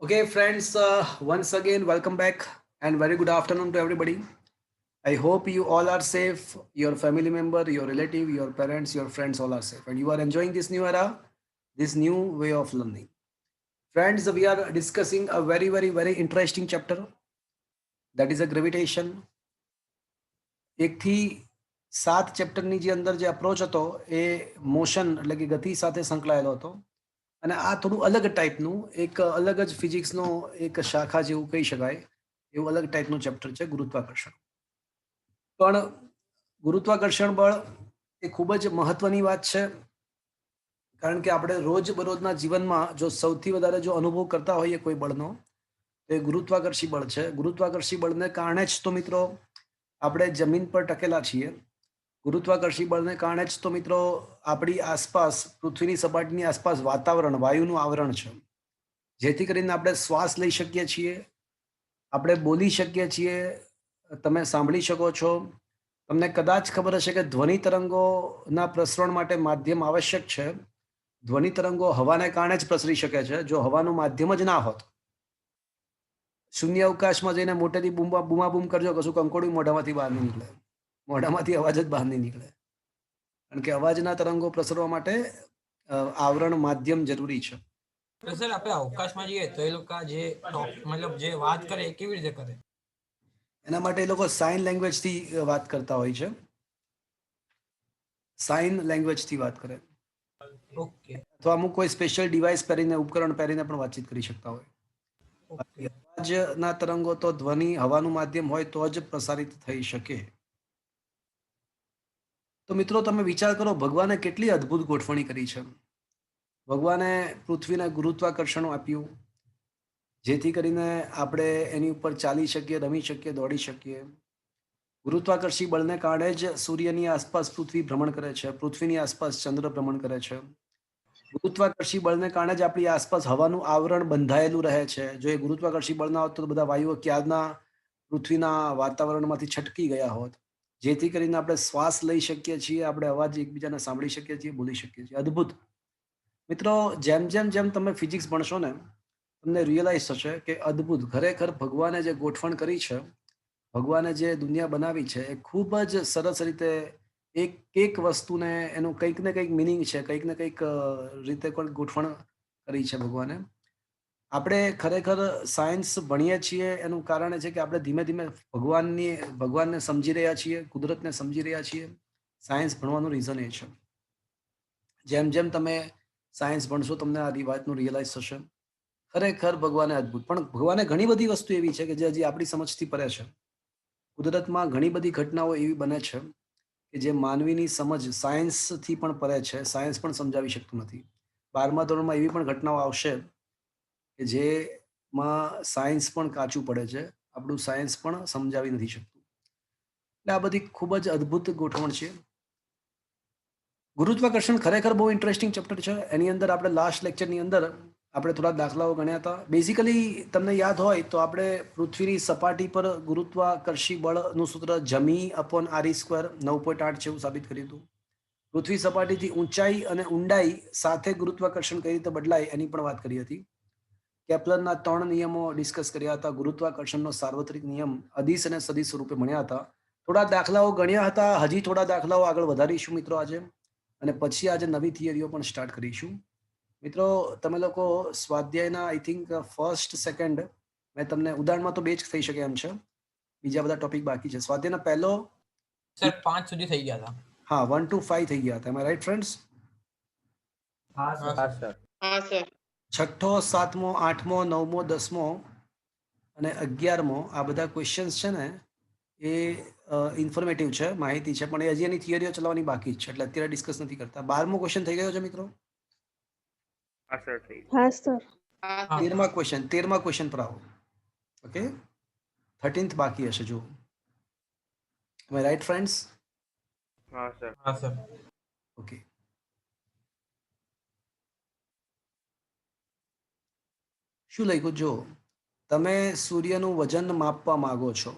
Okay, friends, once again, welcome back and very good afternoon to everybody. I hope you all are safe, your family member, your relative, your parents, your friends all are safe, and you are enjoying this new era, this new way of learning. Friends, we are discussing a very interesting chapter that is a gravitation. એકથી સાત ચેપ્ટરની જે અંદર જે approach હતો એ motion એટલે કે ગતિ સાથે સંકળાયેલો હતો અને આ થોડું અલગ ટાઈપનું એક અલગ જ ફિઝિક્સનો એક શાખા જેવું કહી શકાય એવું અલગ ટાઈપનું ચેપ્ટર છે ગુરુત્વાકર્ષણ. પણ ગુરુત્વાકર્ષણ બળ એ ખૂબ જ મહત્વની વાત છે, કારણ કે આપણે રોજબરોજના જીવનમાં જો સૌથી વધારે જો અનુભવ કરતા હોઈએ કોઈ બળનો તો એ ગુરુત્વાકર્ષી બળ છે. ગુરુત્વાકર્ષી બળને કારણે જ તો મિત્રો આપણે જમીન પર ટકેલા છીએ. ગુરુત્વાકર્ષી બળને કારણે જ તો મિત્રો આપણી આસપાસ પૃથ્વીની સપાટીની આસપાસ વાતાવરણ વાયુનું આવરણ છે, જેથી કરીને આપણે શ્વાસ લઈ શકીએ છીએ, આપણે બોલી શકીએ છીએ, તમે સાંભળી શકો છો. તમને કદાચ ખબર હશે કે ધ્વનિ તરંગોના પ્રસરણ માટે માધ્યમ આવશ્યક છે. ધ્વનિ તરંગો હવાને કારણે જ પ્રસરી શકે છે. જો હવાનું માધ્યમ જ ના હોત, શૂન્ય અવકાશમાં જઈને મોટેથી બૂમાબૂમ કરજો, કશું કંકોડું મોઢામાંથી બહાર નહીં નીકળે, મોઢામાંથી અવાજ જ બહાર નહીં નીકળે, કારણ કે અવાજના તરંગો પ્રસરવા માટે આવરણ માધ્યમ જરૂરી છે. તો સર આપણે અવકાશમાં જઈએ તો એ લોકો જે મતલબ જે વાત કરે એ કેવી રીતે કરે? એના માટે એ લોકો સાઇન લેંગ્વેજથી વાત કરતા હોય છે. સાઇન લેંગ્વેજથી વાત કરે, ઓકે અથવા અમુક કોઈ સ્પેશિયલ ડિવાઇસ પહેરીને ઉપકરણ પહેરીને પણ વાતચીત કરી શકતા હોય. ઓકે અવાજના તરંગો તો ધ્વનિ હવાનું માધ્યમ હોય તો જ પ્રસારિત થઈ શકે. તો મિત્રો તમે વિચાર કરો, ભગવાને કેટલી અદ્ભુત ગોઠવણી કરી છે. ભગવાને પૃથ્વીને ગુરુત્વાકર્ષણ આપ્યું, જેથી કરીને આપણે એની ઉપર ચાલી શકીએ, રમી શકીએ, દોડી શકીએ. ગુરુત્વાકર્ષી બળને કારણે જ સૂર્યની આસપાસ પૃથ્વી ભ્રમણ કરે છે, પૃથ્વીની આસપાસ ચંદ્ર ભ્રમણ કરે છે. ગુરુત્વાકર્ષી બળને કારણે જ આપણી આસપાસ હવાનું આવરણ બંધાયેલું રહે છે. જો એ ગુરુત્વાકર્ષી બળ ના હોત તો બધા વાયુઓ ક્યારના પૃથ્વીના વાતાવરણમાંથી છટકી ગયા હોત, જેથી કરીને આપણે શ્વાસ લઈ શકીએ છીએ, આપણે અવાજ એકબીજાને સાંભળી શકીએ છીએ, બોલી શકીએ છીએ. અદ્ભુત. મિત્રો, જેમ જેમ જેમ તમે ફિઝિક્સ ભણશો ને, તમને રિયલાઇઝ થશે કે અદ્ભુત, ખરેખર ભગવાને જે ગોઠવણ કરી છે, ભગવાને જે દુનિયા બનાવી છે, એ ખૂબ જ સરસ રીતે એક એક વસ્તુને એનું કંઈક ને કંઈક મિનિંગ છે, કંઈક ને કંઈક રીતે કોઈ ગોઠવણ કરી છે ભગવાને. આપણે ખરેખર સાયન્સ ભણીએ છીએ એનું કારણ એ છે કે આપણે ધીમે ધીમે ભગવાનને સમજી રહ્યા છીએ, કુદરતને સમજી રહ્યા છીએ. સાયન્સ ભણવાનું રીઝન એ છે. જેમ જેમ તમે સાયન્સ ભણશો તમને આ વાતનું રિયલાઇઝ થશે. ખરેખર ભગવાને અદ્ભુત, પણ ભગવાને ઘણી બધી વસ્તુ એવી છે કે જે હજી આપણી સમજથી પરે છે. કુદરતમાં ઘણી બધી ઘટનાઓ એવી બને છે કે જે માનવીની સમજ સાયન્સથી પણ પરે છે, સાયન્સ પણ સમજાવી શકતું નથી. 12મા ધોરણમાં એવી પણ ઘટનાઓ આવશે કે જેમાં સાયન્સ પણ કાચું પડે છે, આપણું સાયન્સ પણ સમજાવી નથી શકતું. એટલે આ બધી ખૂબ જ અદ્ભુત ગોઠવણ છે. ગુરુત્વાકર્ષણ ખરેખર બહુ ઇન્ટરેસ્ટિંગ ચેપ્ટર છે. એની અંદર આપણે લાસ્ટ લેક્ચરની અંદર આપણે થોડા દાખલાઓ ગણ્યા હતા. બેઝિકલી તમને યાદ હોય તો આપણે પૃથ્વીની સપાટી પર ગુરુત્વાકર્ષી બળનું સૂત્ર જમી અપોન આર સ્ક્વેર 9.8 છે એવું સાબિત કર્યું હતું. પૃથ્વી સપાટીથી ઊંચાઈ અને ઊંડાઈ સાથે ગુરુત્વાકર્ષણ કઈ રીતે બદલાય એની પણ વાત કરી હતી. કેપ્લરના 3 નિયમો ડિસ્કસ કર્યા હતા. ગુરુત્વાકર્ષણનો સાર્વત્રિક નિયમ અદિશ અને સદિશ સ્વરૂપે ભણ્યા હતા. થોડા દાખલાઓ ગણ્યા હતા. હજી થોડા દાખલાઓ આગળ વધારીશું મિત્રો આજે, અને પછી આજે નવી થિયરીઓ પણ સ્ટાર્ટ કરીશું. મિત્રો, તમે લોકો સ્વાધ્યાયના આઈ થિંક ફર્સ્ટ સેકન્ડ મેં તમને ઉદાહરણમાં તો 2 જ થઈ શકે એમ છે, બીજા બધા ટોપિક બાકી છે. સ્વાધ્યાયના પહેલો સર 5 સુધી થઈ ગયા હતા. હા, 1 to 5 થઈ ગયા હતા. Right friends? હા સર. હા સર. છઠ્ઠો, 7મો, 8મો, 9મો, 10મો અને 11મો આ બધા ક્વેશ્ચન્સ છે ને એ ઇન્ફોર્મેટિવ છે, માહિતી છે, પણ એ હજી એની થિયરીઓ ચલાવવાની બાકી જ છે, એટલે અત્યારે ડિસ્કસ નથી કરતા. 12મો ક્વેશ્ચન થઈ ગયો છે મિત્રો? હા સર થઈ ગયું. હા સર. હા હા. 13મા ક્વેશ્ચન પર આવો. ઓકે, 13th બાકી હશે જો. Right friends? હા સર. હા સર. ઓકે, શું લખ્યું જો? તમે સૂર્યનું વજન માપવા માંગો છો.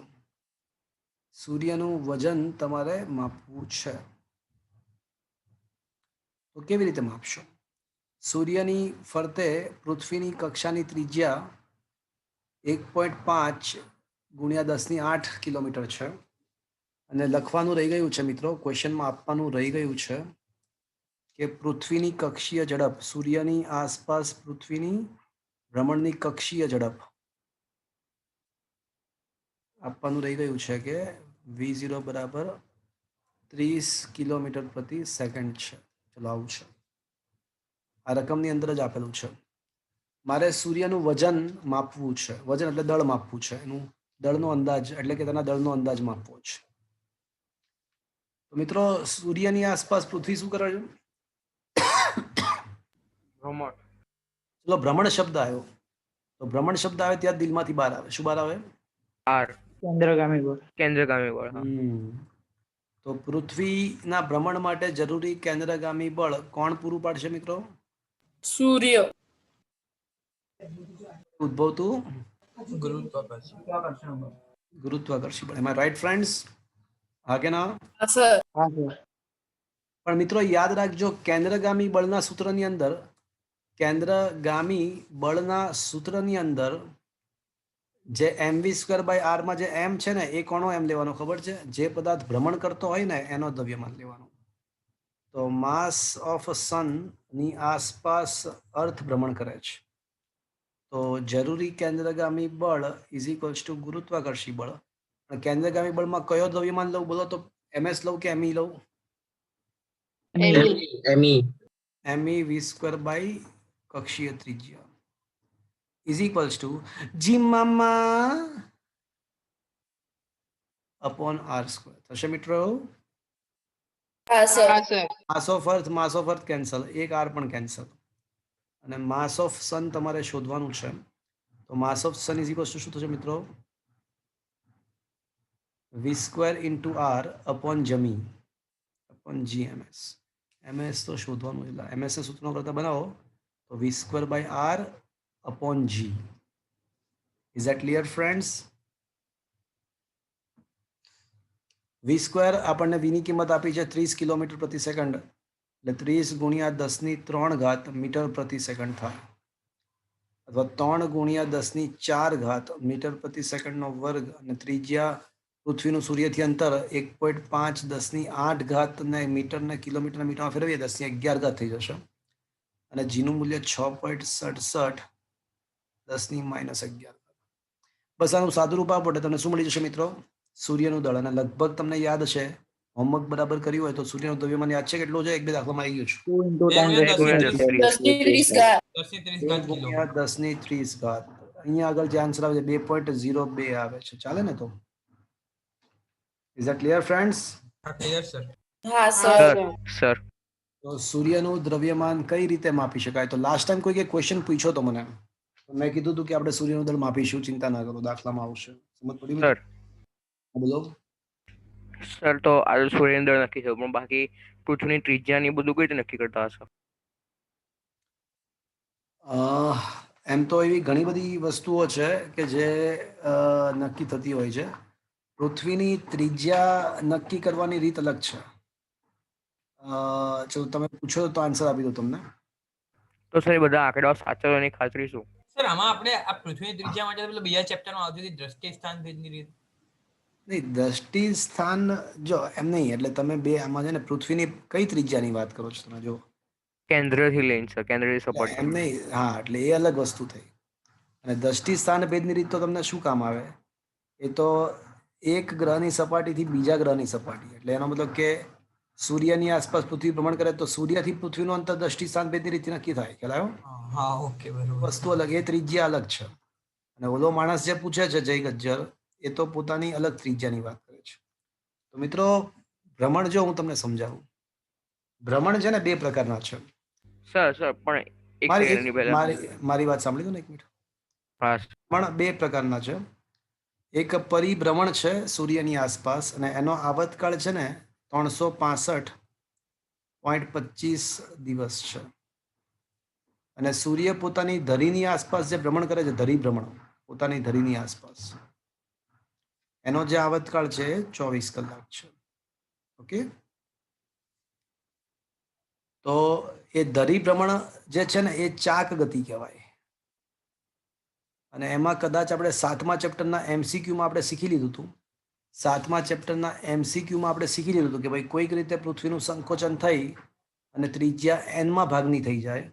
સૂર્યનું વજન તમારે માપવું છે, તો કેવી રીતે માપશો? સૂર્યની ફરતે પૃથ્વીની કક્ષાની ત્રિજ્યા 1.5 ગુણ્યા 10⁸ કિલોમીટર છે. અને લખવાનું રહી ગયું છે મિત્રો, ક્વેશ્ચનમાં આપવાનું રહી ગયું છે કે પૃથ્વીની કક્ષીય ઝડપ, સૂર્યની આસપાસ પૃથ્વીની ભ્રમણની કક્ષીય ઝડપ આપવાનું રહી ગયું છે કે v0 બરાબર 30 કિલોમીટર પ્રતિ સેકન્ડ છે. ચલો આવું છે, આ રકમની અંદર જ આપેલું છે. મારે સૂર્યનું વજન માપવું છે. વજન એટલે દળ માપવું છે, એનું દળનો અંદાજ એટલે કે તેના દળનો અંદાજ માપવો છે. તો મિત્રો સૂર્યની આસપાસ પૃથ્વી શું કરે છે? ભ્રમણ. ચલો ભ્રમણ શબ્દ આવ્યો, તો ભ્રમણ શબ્દ આવે ત્યાં દિલમાંથી બહાર આવે. શું બહાર આવે? આર. કેન્દ્રગામી બળ. કેન્દ્રગામી બળ. હા. તો પૃથ્વીના ભ્રમણ માટે જરૂરી કેન્દ્રગામી બળ કોણ પૂરું પાડશે મિત્રો? સૂર્ય. ઉદ્ભવતું ગુરુત્વાકર્ષણ. ગુરુત્વાકર્ષી બળ. એમાં રાઈટ ફ્રેન્ડ્સ? હા કે ના? હા સર. હા સર. પણ મિત્રો યાદ રાખજો, કેન્દ્રગામી બળના સૂત્રની અંદર, કેન્દ્રગામી બળના સૂત્રની અંદર જે mv²/r માં જે m છે ને, એ કોનો m લેવાનો ખબર છે? જે પદાર્થ ભ્રમણ કરતો હોય ને એનો દ્રવ્યમાન લેવાનો. તો માસ ઓફ સન ની આસપાસ અર્થ ભ્રમણ કરે છે, તો જરૂરી કેન્દ્રગામી બળ ઇઝ ઇક્વલ્સ ટુ ગુરુત્વાકર્ષી બળ. અને કેન્દ્રગામી બળમાં કયો દ્રવ્યમાન લઉં બોલો તો? ms લઉં કે me લઉં? me v² કક્ષીય ત્રિજ્યા ઇઝ ઇક્વલ્સ ટુ જી મામા અપોન r². થશે મિત્રો? હા sir. Mass of earth cancel, એક r પણ કેન્સલ. અને માસ ઓફ સન તમારે શોધવાનું છે. તો mass of sun is equals to શું થશે મિત્રો? v² ઇન્ટુ r અપોન જમી અપોન gms. ms તો શોધવાનું, એટલે ms ને સૂત્રો કરતા બનાવો તો v²/r upon g. Is that clear friends? v² આપણને v ની કિંમત આપી છે 30 કિલોમીટર પ્રતિ સેકન્ડ, એટલે 30 ગુણ્યા 10⁻³ મીટર પ્રતિ સેકન્ડ થાય, અથવા 3 ગુણ્યા 10⁴ મીટર પ્રતિ સેકન્ડનો વર્ગ. અને ત્રિજ્યા પૃથ્વીનું સૂર્યથી અંતર 1.5 10⁸ ને મીટરને કિલોમીટરના મીટરમાં ફેરવીએ 10⁻11 થઈ જશે. અને જીનું મૂલ્ય 6.67 10⁻11. બસ આનું સાદું રૂપ આપો એટલે તમને શું મળી જશે મિત્રો? સૂર્યનું દળ. અને લગભગ તમને યાદ છે, હોમવર્ક બરાબર કર્યું હોય તો સૂર્યનું દ્રવ્યમાન યાદ છે કેટલું છે? એક બે દાખલામાં આવી ગયું છે. 10⁻30. અહીંયા આગળ જે આન્સર આવે છે 2.02 આવે છે. ચાલે ને? તો is that clear friends? Clear sir. હા સર. સર. તો સૂર્યનું દ્રવ્યમાન કઈ રીતે માપી શકાય? તો લાસ્ટ ટાઈમ કોઈએ ક્વેશ્ચન પૂછ્યો તો મને, મેં કીધું હતું કે આપણે સૂર્યનું દળ માપીશું, ચિંતા ના કરો, દાખલામાં આવશે. સમજ પડી? સર. બોલો સર, તો આ સૂર્યનું દળ નક્કી થયું, પણ બાકી પૃથ્વીની ત્રિજ્યા ને બધું કઈ રીતે નક્કી કરતા હશો? એમ તો એવી ઘણી બધી વસ્તુઓ છે કે જે નક્કી થતી હોય છે. પૃથ્વીની ત્રિજ્યા નક્કી કરવાની રીત અલગ છે. ચલો તમે પૂછો તો આન્સર આપી દો તમને. તો સર, એ બધા આંકડાઓ સાચા હોવાની ખાતરી શું? સર આમાં આપણે આ પૃથ્વીની ત્રિજ્યા માટે પેલું બીજા ચેપ્ટરમાં આવતી હતી દ્રષ્ટિ સ્થાન ભેદની રીત. નહીં, દ્રષ્ટિ સ્થાન જો એમ નહીં, એટલે તમે બે આમાં છે ને પૃથ્વીની કઈ ત્રિજ્યાની વાત કરો છો તમે? જો કેન્દ્રથી લઈને સર, કેન્દ્રથી એમ સપાટી. નહીં, હા, એટલે એ અલગ વસ્તુ થઈ. અને દ્રષ્ટિ સ્થાન ભેદની રીત તો તમને શું કામ આવે? એ તો એક ગ્રહની સપાટીથી બીજા ગ્રહની સપાટી, એટલે એનો મતલબ કે સૂર્યની આસપાસ પૃથ્વી ભ્રમણ કરે તો સૂર્યથી પૃથ્વીનું અંતર દ્રષ્ટિ સ્થાન ભેદની રીતથી નક્કી થાય. ખ્યાલ આવ્યો? હા, ઓકે, બરોબર. વસ્તુ અલગ, એ ત્રિજ્યા અલગ છે. અને ઓલો માણસ જે પૂછે છે જય ગજ્જર, એ તો પોતાની અલગ ત્રિજ્યાની વાત કરે છે. તો મિત્રો ભ્રમણ જો હું તમને સમજાવું, ભ્રમણ છે ને બે પ્રકારના છે. સર પણ એક સેકન્ડની પહેલા. મારી વાત સાંભળી દો ને એક મિનિટ. હા. ભ્રમણ બે પ્રકારના છે. એક પરિભ્રમણ છે સૂર્યની આસપાસ, અને એનો આવતકાળ છે ને 365.25 દિવસ છે. અને સૂર્ય પોતાની ધરીની આસપાસ જે ભ્રમણ કરે છે, ધરીભ્રમણ, પોતાની ધરીની આસપાસ, એનો જે આવતકાળ છે 24 કલાક છે. ઓકે, તો એ ધરીભ્રમણ જે છે ને એ ચાક ગતિ કહેવાય. અને એમાં કદાચ આપણે 7મા ચેપ્ટરના એમસીક્યુમાં આપણે શીખી લીધું હતું. 7મા ચેપ્ટરના એમસીક્યુમાં આપણે શીખી લીધું હતું કે ભાઈ કોઈક રીતે પૃથ્વીનું સંકોચન થઈ અને ત્રિજ્યા એનમાં ભાગની થઈ જાય.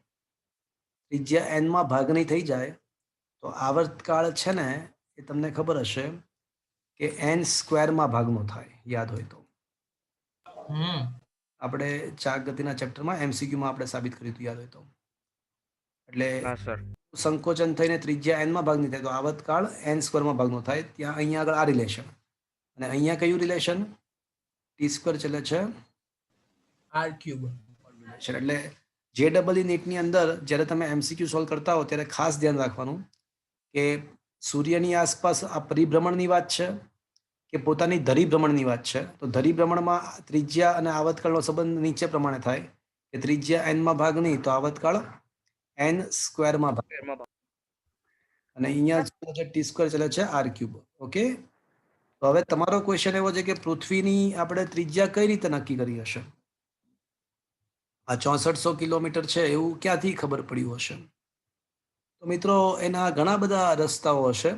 ત્રિજ્યા એનમાં ભાગની થઈ જાય તો આવર્તકાળ છે ને એ તમને ખબર હશે કે એન સ્ક્વેરમાં ભાગનો થાય, યાદ હોય તો. હમ આપણે ચાક ગતિના ચેપ્ટરમાં એમસીક્યુમાં આપણે સાબિત કર્યું હતું, યાદ હોય તો. એટલે હા સર. સંકોચન થઈને ત્રિજ્યા એનમાં ભાગની થાય તો આવર્તકાળ એન સ્ક્વેરમાં ભાગનો થાય. ત્યાં અહીંયા આગળ આ રિલેશન અને અહીંયા કયું રિલેશન? ટી સ્ક્વેર ચલે છે r³ રિલેશન. એટલે JEE નીટની અંદર જ્યારે તમે એમસીક્યુ સોલ્વ કરતા હો ત્યારે ખાસ ધ્યાન રાખવાનું કે સૂર્યની આસપાસ આ પરિભ્રમણની વાત છે કે પોતાની ધરીભ્રમણની વાત છે. તો ધરીભ્રમણમાં ત્રિજ્યા અને આવર્તકાળનો સંબંધ નીચે પ્રમાણે થાય કે ત્રિજ્યા એનમાં ભાગની તો આવર્તકાળ એન સ્ક્વેરમાં ભાગ. અને અહીંયા ટી સ્ક્વેર ચલે છે r³. ઓકે, તો હવે તમારો ક્વેશ્ચન એવો છે કે પૃથ્વીની આપણે ત્રિજ્યા કઈ રીતે નક્કી કરી હશે? આ 6400 કિલોમીટર છે એવું ક્યાંથી ખબર પડ્યું હશે? તો મિત્રો એના ઘણા બધા રસ્તાઓ હશે.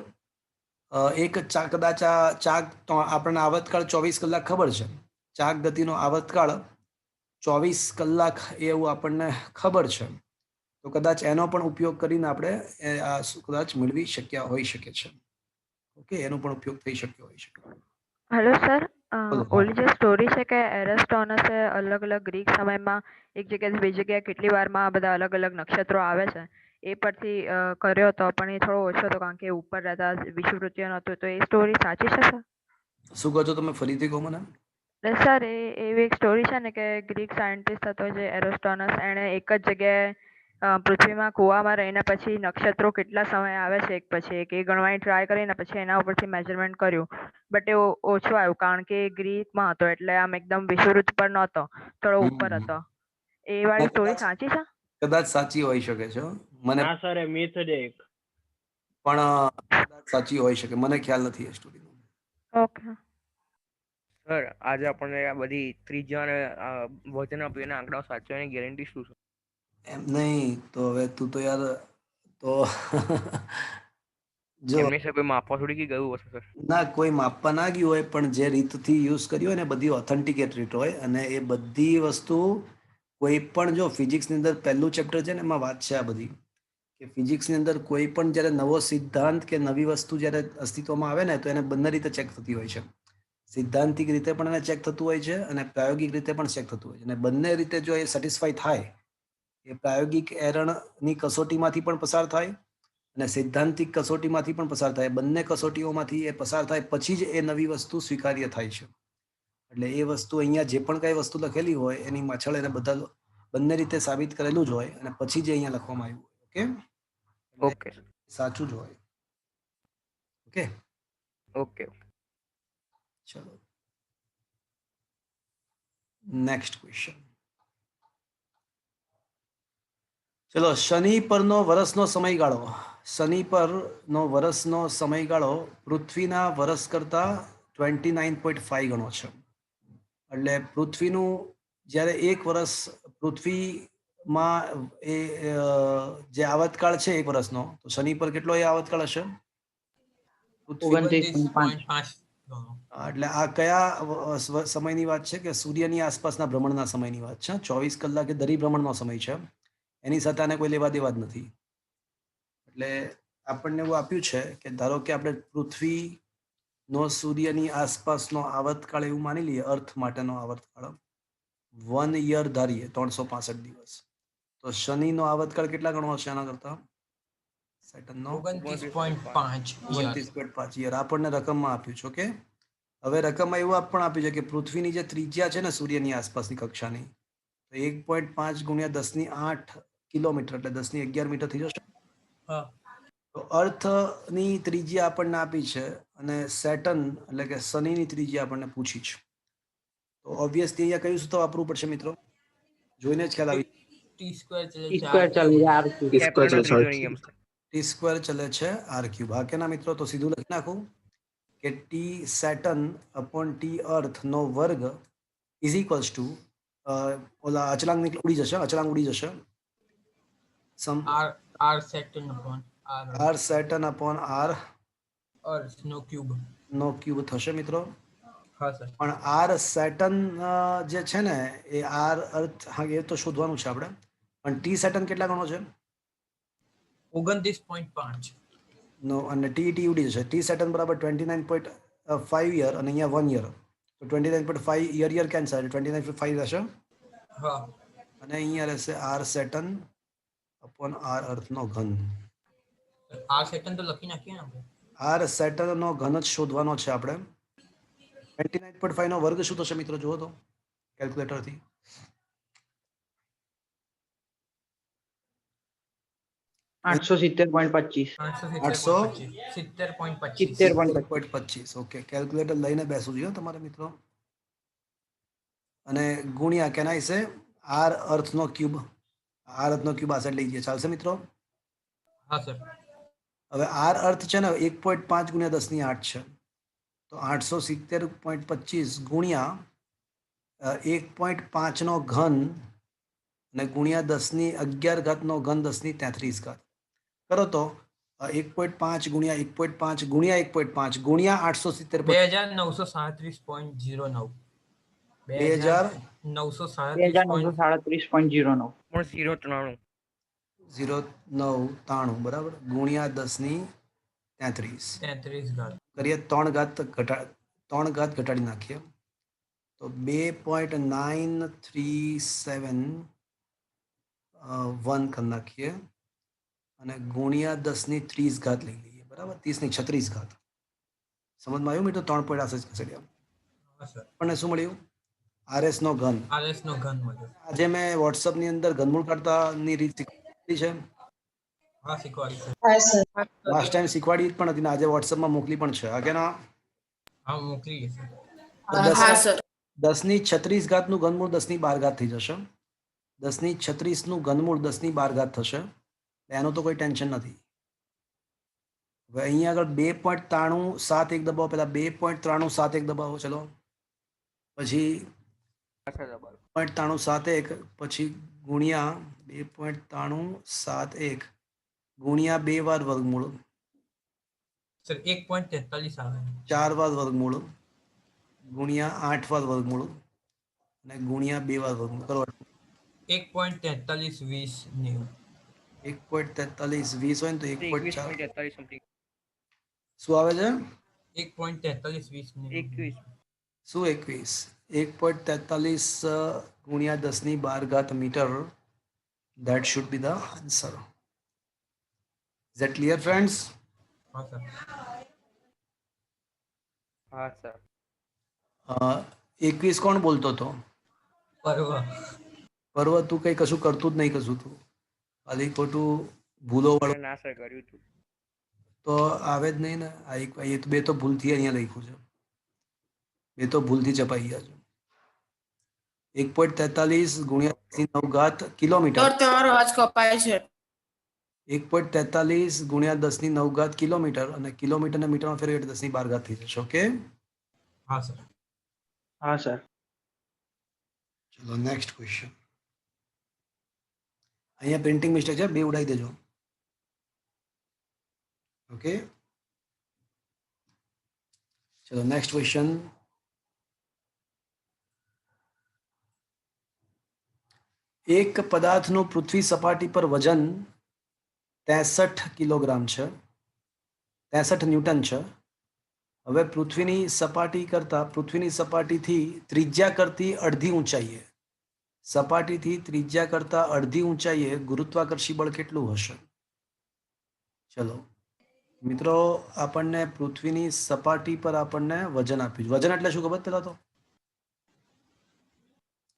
એક કદાચ આ ચાક તો આપણને આવર્તકાળ 24 કલાક ખબર છે. ચાક ગતિનો આવર્તકાળ 24 કલાક એવું આપણને ખબર છે. તો કદાચ એનો પણ ઉપયોગ કરીને આપણે આ કદાચ મેળવી શક્યા હોઈ શકે છે. ઓકે, એનો પણ ઉપયોગ થઈ શક્યો હોઈ શકે. હેલો સર, બોલો. ઓલી જે સ્ટોરી છે કે એરસ્ટોનસે અલગ અલગ ગ્રીક સમયમાં એક જગ્યાએથી બીજી જગ્યાએ કેટલી વારમાં આ બધા અલગ અલગ નક્ષત્રો આવે છે એ પરથી કર્યો હતો, પણ એ થોડો ઓછો હતો કારણ કે એ ઉપર રહેતા વિષુવવૃત્તિઓ નહોતું. તો એ સ્ટોરી સાચી છે સર? શું કહો છો તમે? ફરીથી કહો મને. એટલે સર એવી એક સ્ટોરી છે ને કે ગ્રીક સાયન્ટિસ્ટ હતો જે એરોસ્ટોનસ, એણે એક જ જગ્યાએ પૃથ્વીમાં કૂવામાં રહીને પછી નક્ષત્રો કેટલા સમય આવે છે એક પછી એક એ ગણવાની ટ્રાય કરીને પછી એના ઉપરથી મેજરમેન્ટ કર્યું. બટ એ ઓછું આવ્યું કારણ કે એ ગ્રીકમાં હતો એટલે આમ એકદમ વિષુવવૃત્ત પર નહોતો, થોડો ઉપર હતો. એ વાળી સ્ટોરી સાચી છે? કદાચ સાચી હોઈ શકે છે. મને ના સર, એ મિથ છે એક. પણ કદાચ સાચી હોઈ શકે, મને ખ્યાલ નથી એ સ્ટોરીનો. ઓકે સર આજે આપણને આ બધી ત્રિજ્યા અને વજન આપ્યું એના આંકડાઓ સાચવવાની ગેરંટી શું છે? એમ નહીં તો હવે તું તો યાર તો જો એમની સાથે માપવા થોડી કે ગયું હશે સર? ના, કોઈ માપવા ના ગયું હોય પણ જે રીતથી યુઝ કર્યું હોય ને બધી ઓથેન્ટિકેટ રીત હોય અને એ બધી વસ્તુ કોઈ પણ જો ફિઝિક્સની અંદર પહેલું ચેપ્ટર છે ને એમાં વાત છે આ બધી કે ફિઝિક્સની અંદર કોઈ પણ જ્યારે નવો સિદ્ધાંત કે નવી વસ્તુ જ્યારે અસ્તિત્વમાં આવે ને તો એને બંને રીતે ચેક થતી હોય છે. સિદ્ધાંતિક રીતે પણ એને ચેક થતું હોય છે અને પ્રાયોગિક રીતે પણ ચેક થતું હોય છે. અને બંને રીતે જો એ સેટિસ્ફાય થાય, એ પ્રાયોગિક એરણની કસોટીમાંથી પણ પસાર થાય અને સૈદ્ધાંતિક કસોટીમાંથી પણ પસાર થાય. બંને કસોટીઓમાંથી એ પસાર થાય પછી જ એ નવી વસ્તુ સ્વીકાર્ય થાય છે. એટલે એ વસ્તુ અહીંયા જે પણ કઈ વસ્તુ લખેલી હોય એની પાછળ એને બધા બંને રીતે સાબિત કરેલું જ હોય અને પછી જ અહીંયા લખવામાં આવ્યું હોય. ઓકે, ઓકે સાચું જ હોય. Okay, okay. ચલો નેક્સ્ટ ક્વેશ્ચન. ચલો, શનિ પરનો વર્ષનો સમયગાળો. શનિ પરનો વર્ષનો સમયગાળો પૃથ્વીના વર્ષ કરતા 29.5 ગણો છે. એટલે પૃથ્વીનું જ્યારે એક વર્ષ પૃથ્વીમાં એ જે આવર્તકાળ છે એક વર્ષનો, તો શનિ પર કેટલો એ આવર્તકાળ હશે? 29.5 એટલે આ કયા સમયની વાત છે? કે સૂર્યની આસપાસના ભ્રમણના સમયની વાત છે. 24 કલાકે ધરીભ્રમણનો સમય છે. એની સાથે આને કોઈ લેવા દેવા જ નથી. એટલે આપણને એવું આપ્યું છે કે ધારો કે આપણે પૃથ્વીનો સૂર્યની આસપાસનો આવર્તકાળ એવું માની લઈએ, અર્થ માટેનો આવર્તકાળ 1 યર ધારીએ, 365 દિવસ. તો શનિનો આવર્તકાળ કેટલા ગણો હશે આના કરતા? સેટનનો 29.5 29.5 યર આપણને રકમમાં આપ્યું છે. ઓકે, હવે રકમમાં એવું પણ આપ્યું છે કે પૃથ્વીની જે ત્રિજ્યા છે ને સૂર્યની આસપાસની કક્ષાની, તો 1.5 ગુણ્યા 10⁸ કિલોમીટર એટલે 10⁻11 મીટર થઈ જશે. તો અર્થની ત્રિજ્યા આપણને આપી છે અને સેટર્ન એટલે કે શનિની ત્રિજ્યા આપણને પૂછી છે. તો ઓબ્વિયસલી અહીંયા કયું સૂત્ર વાપરવું પડશે મિત્રો? જોઈને જ ખ્યાલ આવી. ટી સ્ક્વેર ચલે છે સ્ક્વેર ચાલે છે r cube. કેપ્લરનો ત્રીજો નિયમ સર. ટી સ્ક્વેર ચલે છે r³ હા કે ના મિત્રો? તો સીધું લખી નાખું કે ટી સેટર્ન અપોન ટી અર્થ નો વર્ગ ઇઝ ઇક્વલ્સ ટુ ઓલા અચળાંક ઉડી જશે, અચળાંક ઉડી જશે. r second upon R second upon R earth નો ક્યુબ. નો ક્યુબ થશે મિત્રો. હા સર. પણ આર સેટન જે છે ને એ આર અર્થ, હા એ તો શોધવાનું છે આપણે. પણ ટી સેટન કેટલા ગણો છે? 29.5. નો, અને ટીયુડી છે. ટી સેટન બરાબર 29.5 યર અને અહીંયા 1 યર. તો 29.5 યર કેન્સલ, 29.5 રહેશે. હા. અને અહીંયા રહેશે આર સેટન અપોન આર અર્થનો ઘન. આ સેકન્ડ તો લખી નાખીએ ને આપણે. આર સેટનનો ઘન જ શોધવાનો છે આપણે. 29.5 નો વર્ગ શું થશે મિત્રો? જુઓ તો કેલ્ક્યુલેટરથી. 870.25. 870.25. 70.25. ઓકે, કેલ્ક્યુલેટર લઈને બેસવું જોઈએ તમારે મિત્રો. અને ગુણ્યા કેનાય છે આર અર્થનો ક્યુબ. આર અર્થનો ક્યુબ આ સાઈડ લઈ જઈએ, ચાલશે મિત્રો? હા સર. હવે આર અર્થ છે ને 1.5 ગુણ્યા 10⁸ છે. તો 870.25 ગુણ્યા 1.5 નો ઘન અને ગુણ્યા 10⁻11 નો ઘન 10⁻33. કરો તો 1.5 ગુણ્યા 1.5 ગુણ્યા 1.5 ગુણ્યા 870. 2937.09. 2000 2937.09. 2937.09. પણ 093. 0.993 બરાબર, ગુણ્યા 10⁻33. 33 ઘાત. કરીએ 3 ઘાત ઘટાડી નાખીએ તો 2.9371 કરી નાખીએ અને ગુણ્યા 10⁻30 લઈ લઈએ બરાબર, 30⁻36. સમજમાં આવ્યું મિત્રો? 3 પોઈન્ટ આસપાસ ખસેડ્યા. હા સર. આપણને શું મળ્યું? આરએસ નો ઘન. RS નો ઘન મળ્યો. આજે મેં વોટ્સઅપની અંદર ઘનમૂળ કાઢતાની રીત શીખવી છે. હા શીખવાડી સર. હા સર. લાસ્ટ ટાઈમ શીખવાડી જ પણ હતી ને આજે વોટ્સઅપમાં મોકલી પણ છે. હા કે ના? હા મોકલી સર. હા સર. 10⁻36 નું ઘનમૂળ 10⁻12 થઈ જશે. 10⁻36 નું ઘનમૂળ 10⁻12 થશે. એનું તો કોઈ ટેન્શન નથી. હવે અહીંયા આગળ 2.9371 દબાવો. પેલા 2.9371 દબાવો. ચલો, પછી પાછા દબાવો. 0.9371 પછી ગુણ્યા 2.9371 ગુણ્યા 2 વાર વર્ગમૂળ, સર 1.43 આવે. 4 વાર વર્ગમૂળ ગુણ્યા 8 વાર વર્ગમૂળ અને ગુણ્યા 2 વાર વર્ગમૂળ કરો. 1.4320. 1.4320 હોય ને તો 1.4 21.43 સમથિંગ. શું આવે છે? 1.4320. 21. શું 21? 1.43 ગુણ્યા 10⁻12 metre. That should be the answer. Is that clear, friends? હા સર. હા સર. 21 કોણ બોલતો હતો? પર્વ. પર્વ, તું કઈ કશું કરતું જ નહીં, કશું તું ખાલી ખોટું ભૂલો વાળું ના સર, કર્યું હતું. તો આવે જ નહીં ને. એ બે તો ભૂલથી અહીંયા લખ્યું છે. બે તો ભૂલથી ચપાઈ ગયા છે. 1.43 ગુણ્યા 10⁹ કિલોમીટર. સર તમારો અવાજ કપાય છે. 1.43 ગુણ્યા 10⁹ કિલોમીટર અને કિલોમીટરને મીટરમાં ફેરવીએ એટલે 10⁻12 થઈ જશે. ઓકે, હા સર. હા સર. ચલો નેક્સ્ટ ક્વેશ્ચન. અહીંયા પ્રિન્ટિંગ મિસ્ટેક છે, બે ઉડાઈ દેજો. ઓકે, ચલો નેક્સ્ટ ક્વેશ્ચન. એક પદાર્થનું પૃથ્વી સપાટી પર વજન 63 કિલોગ્રામ છે, 63 ન્યૂટન છે. હવે પૃથ્વીની સપાટીથી ત્રિજ્યા કરતી અડધી ઊંચાઈએ, સપાટીથી ત્રિજ્યા કરતા અડધી ઊંચાઈએ ગુરુત્વાકર્ષી બળ કેટલું હશે? ચલો મિત્રો, આપણને પૃથ્વીની સપાટી પર આપણને વજન આપ્યું. વજન એટલે શું ખબર? પેલા તો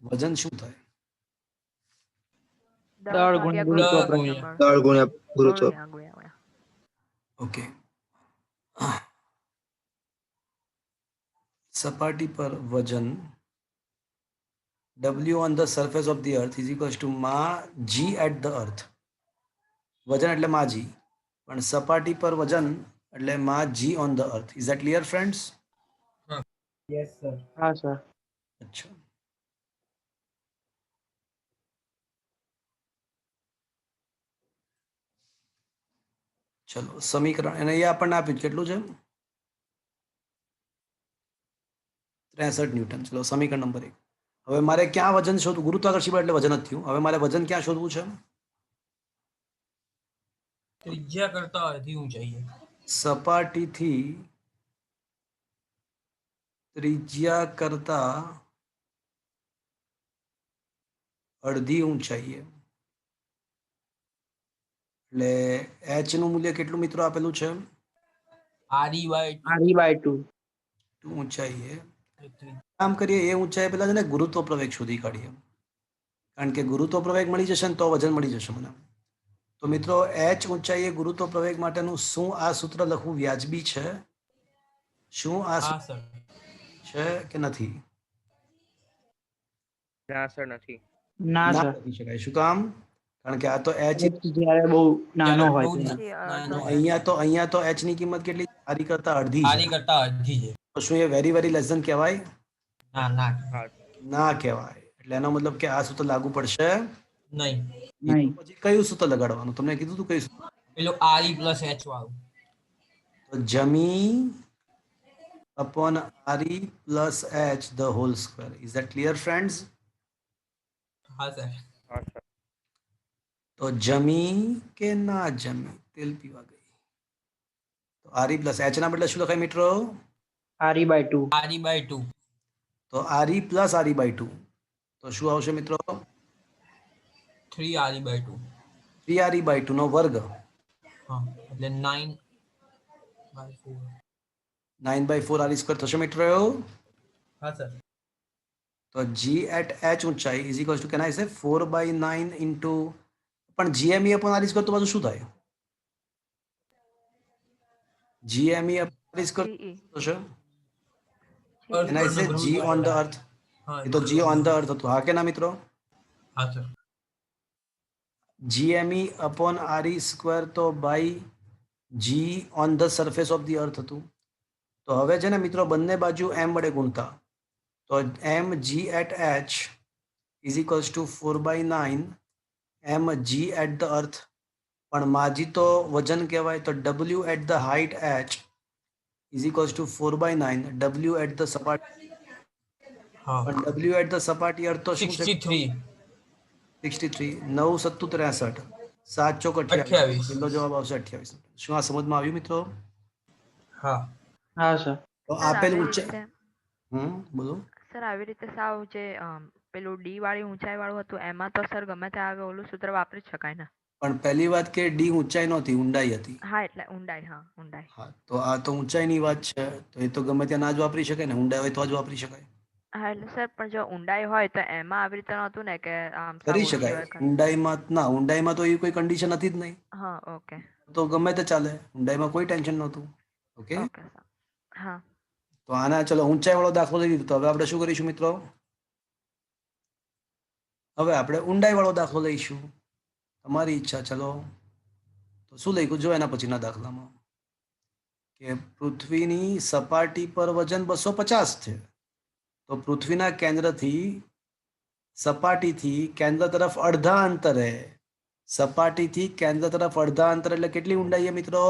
વજન શું થાય? દળ ગુણ્યા ગુરુત્વ દળ પ્રમાણ. ગુણ્યા. દળ ગુણ્યા ગુરુત્વ. ગુણ્યા. ઓકે, સપાટી પર વજન W on the surface of the earth is equals to માં G at the earth. વજન એટલે માં G, પણ સપાટી પર વજન એટલે માં G on the earth. Is that clear, friends? Yes sir. હા સર. અચ્છા, ચલો સમીકરણ અને એ આપણને આપ્યું છે. કેટલું છે? 63 ન્યૂટન. ચલો સમીકરણ નંબર 1. હવે મારે ક્યાં વજન શોધવું? ગુરુત્વાકર્ષણ બળ એટલે વજન જ થયું. હવે મારે વજન ક્યાં શોધવું છે? ત્રિજ્યા કરતા અડધી ઊંચાઈએ. સપાટીથી ત્રિજ્યા કરતા અડધી ઊંચાઈએ. એટલે h નું મૂલ્ય કેટલું મિત્રો આપેલું છે? RE/2. ઊંચાઈએ. કામ કરીએ એ ઊંચાઈ પહેલા છે ને ગુરુત્વ પ્રવેગ શોધી કાઢીએ. કારણ કે ગુરુત્વ પ્રવેગ મળી જશે ને તો વજન મળી જશે મને. તો મિત્રો h ઊંચાઈએ ગુરુત્વ પ્રવેગ માટેનું શું આ સૂત્ર લખવું વ્યાજબી છે? શું આ હા સર. છે કે નથી? ના સર નથી. ના ના સર. લખી શકાય. શું કામ? કારણ કે આ તો h જ્યારે બહુ નાનો હોય બહુ ત્યારે. નાનો હોય. અહીંયા તો h ની કિંમત કેટલી? આરી કરતા અડધી આરી છે. કરતા અડધી છે. તો શું એ વેરી વેરી લેસ ધેન કહેવાય? ના ના હા ના કહેવાય. એટલે એનો મતલબ કે આ સૂત્ર લાગુ પડશે નહીં. નહીં. પછી કયું સૂત્ર લગાડવાનું? તમને કીધું તું કયું સૂત્ર? પેલું RE+H વાળું. તો જમી upon re plus h the whole square. Is that clear, friends? હા સર. હા સર. તો જમી કે ના જમી તેલ પીવા ગઈ. તો re plus h ના બદલે શું લખાય મિત્રો? RE/2. RE/2. તો re plus re/2. તો શું આવશે મિત્રો? 3 RE/2. 3re/2 નો વર્ગ. હા એટલે 9/4. 9/4 r સ્ક્વેર થશે મિત્રો. હા સર. તો g at h ઊંચાઈ is equals to, can I say 4/9 into, પણ gme upon r સ્ક્વેર તો બાજુ શું થાય? gme upon r square GE. થશે. Earth Can I say પરનો g ગુરુત્વાકર્ષણ. on the earth? હા એ તો g on the earth હતું. હા કે ના મિત્રો? હા sir. gme upon re square તો by g on the surface of the earth હતું. તો હવે છે ને મિત્રો બંને બાજુ m વડે ગુણતા. તો m g at h is equals to 4/9 m g at the earth. પણ માજી તો વજન કહેવાય તો w at the height h is equals to 4/9 w at the સપાટી. હા પણ w at the સપાટી અર્થ તો શું છે? 63. 63. 9 સત્તુ 63. 7 ચોક 28. 28. પહેલો જવાબ આવશે 28. શું આ સમજમાં આવ્યું મિત્રો? હા. હા સર. તો સર આપેલ આવી ઊંચાઈ. રીતે બોલો. સર આવી રીતે સાવ જે પેલું ડી વાળી ઊંચાઈ વાળું હતું એમાં તો સર ગમે ત્યાં આવે ઓલું સૂત્ર વાપરી જ શકાય ને? પણ પહેલી વાત કે ડી ઊંચાઈ નહોતી, ઊંડાઈ હતી. હા એટલે ઊંડાઈ. હા ઊંડાઈ. હા તો આ તો ઊંચાઈની વાત છે. તો એ તો ગમે ત્યાં ના જ વાપરી શકાય ને. ઊંડાઈ હોય તો જ વાપરી શકાય. હા એટલે સર પણ જો ઊંડાઈ હોય તો એમાં આવી રીતે નહોતું ને કે આમ સાવ કરી ઓછી શકાય. હોય ખરી? ઊંડાઈમાં તો એવી કોઈ કન્ડિશન હતી જ નહીં. હા ઓકે. તો ગમે તે ચાલે. ઊંડાઈમાં કોઈ ટેન્શન નહોતું. ઓકે. Okay sir. હા. તો આના ચલો ઊંચાઈ વાળો દાખલો લઈ લીધો. તો હવે આપણે શું કરીશું મિત્રો? હવે આપણે ઊંડાઈ વાળો દાખલો લઈશું. તમારી ઈચ્છા. ચલો તો શું લખ્યું જો એના પછીના દાખલામાં કે પૃથ્વીની સપાટી પર વજન 250 છે. તો પૃથ્વીના કેન્દ્રથી સપાટીથી કેન્દ્ર તરફ અડધા અંતરે, સપાટીથી કેન્દ્ર તરફ અડધા અંતર એટલે કેટલી ઊંડાઈ મિત્રો?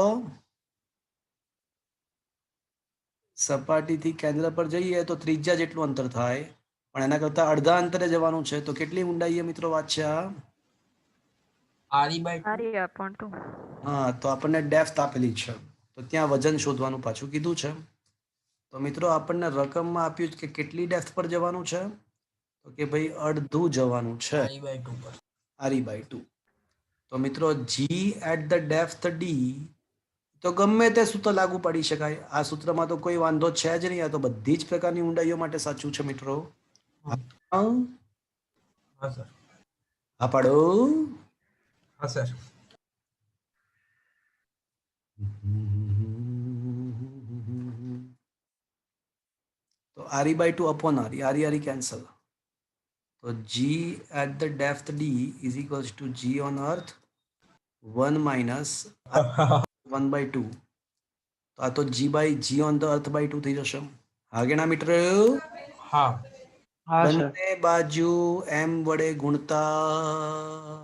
સપાટીથી કેન્દ્ર પર જઈએ તો ત્રિજ્યા જેટલું અંતર થાય, પણ એના કરતા અડધા અંતરે જવાનું છે. તો કેટલી ઊંડાઈ મિત્રો વાત છે આ? RE/2. RE/2. હા તો આપણને ડેપ્થ આપેલી છે. તો ત્યાં વજન શોધવાનું પાછું કીધું છે. તો મિત્રો આપણને રકમમાં આપ્યું છે કે કેટલી ડેપ્થ પર જવાનું છે? તો કે ભાઈ અડધું જવાનું છે. RE/2 પર. RE/2. તો મિત્રો g at the depth d તો ગમે તે સૂત્ર લાગુ પાડી શકાય. આ સૂત્રમાં તો કોઈ વાંધો છે જ નહીં. આ તો બધી જ પ્રકારની ઊંડાઈઓ માટે સાચું છે મિત્રો. હા સર. હા પાડો. હા સર. તો RE/2 upon RE cancel. તો g at the depth d is equals to g on earth 1 minus 1/2. તો આ તો g on the earth by 2 થઈ જશે. હા કે ના મિત્ર? હા. હા સર. બંને બાજુ m વડે ગુણતા,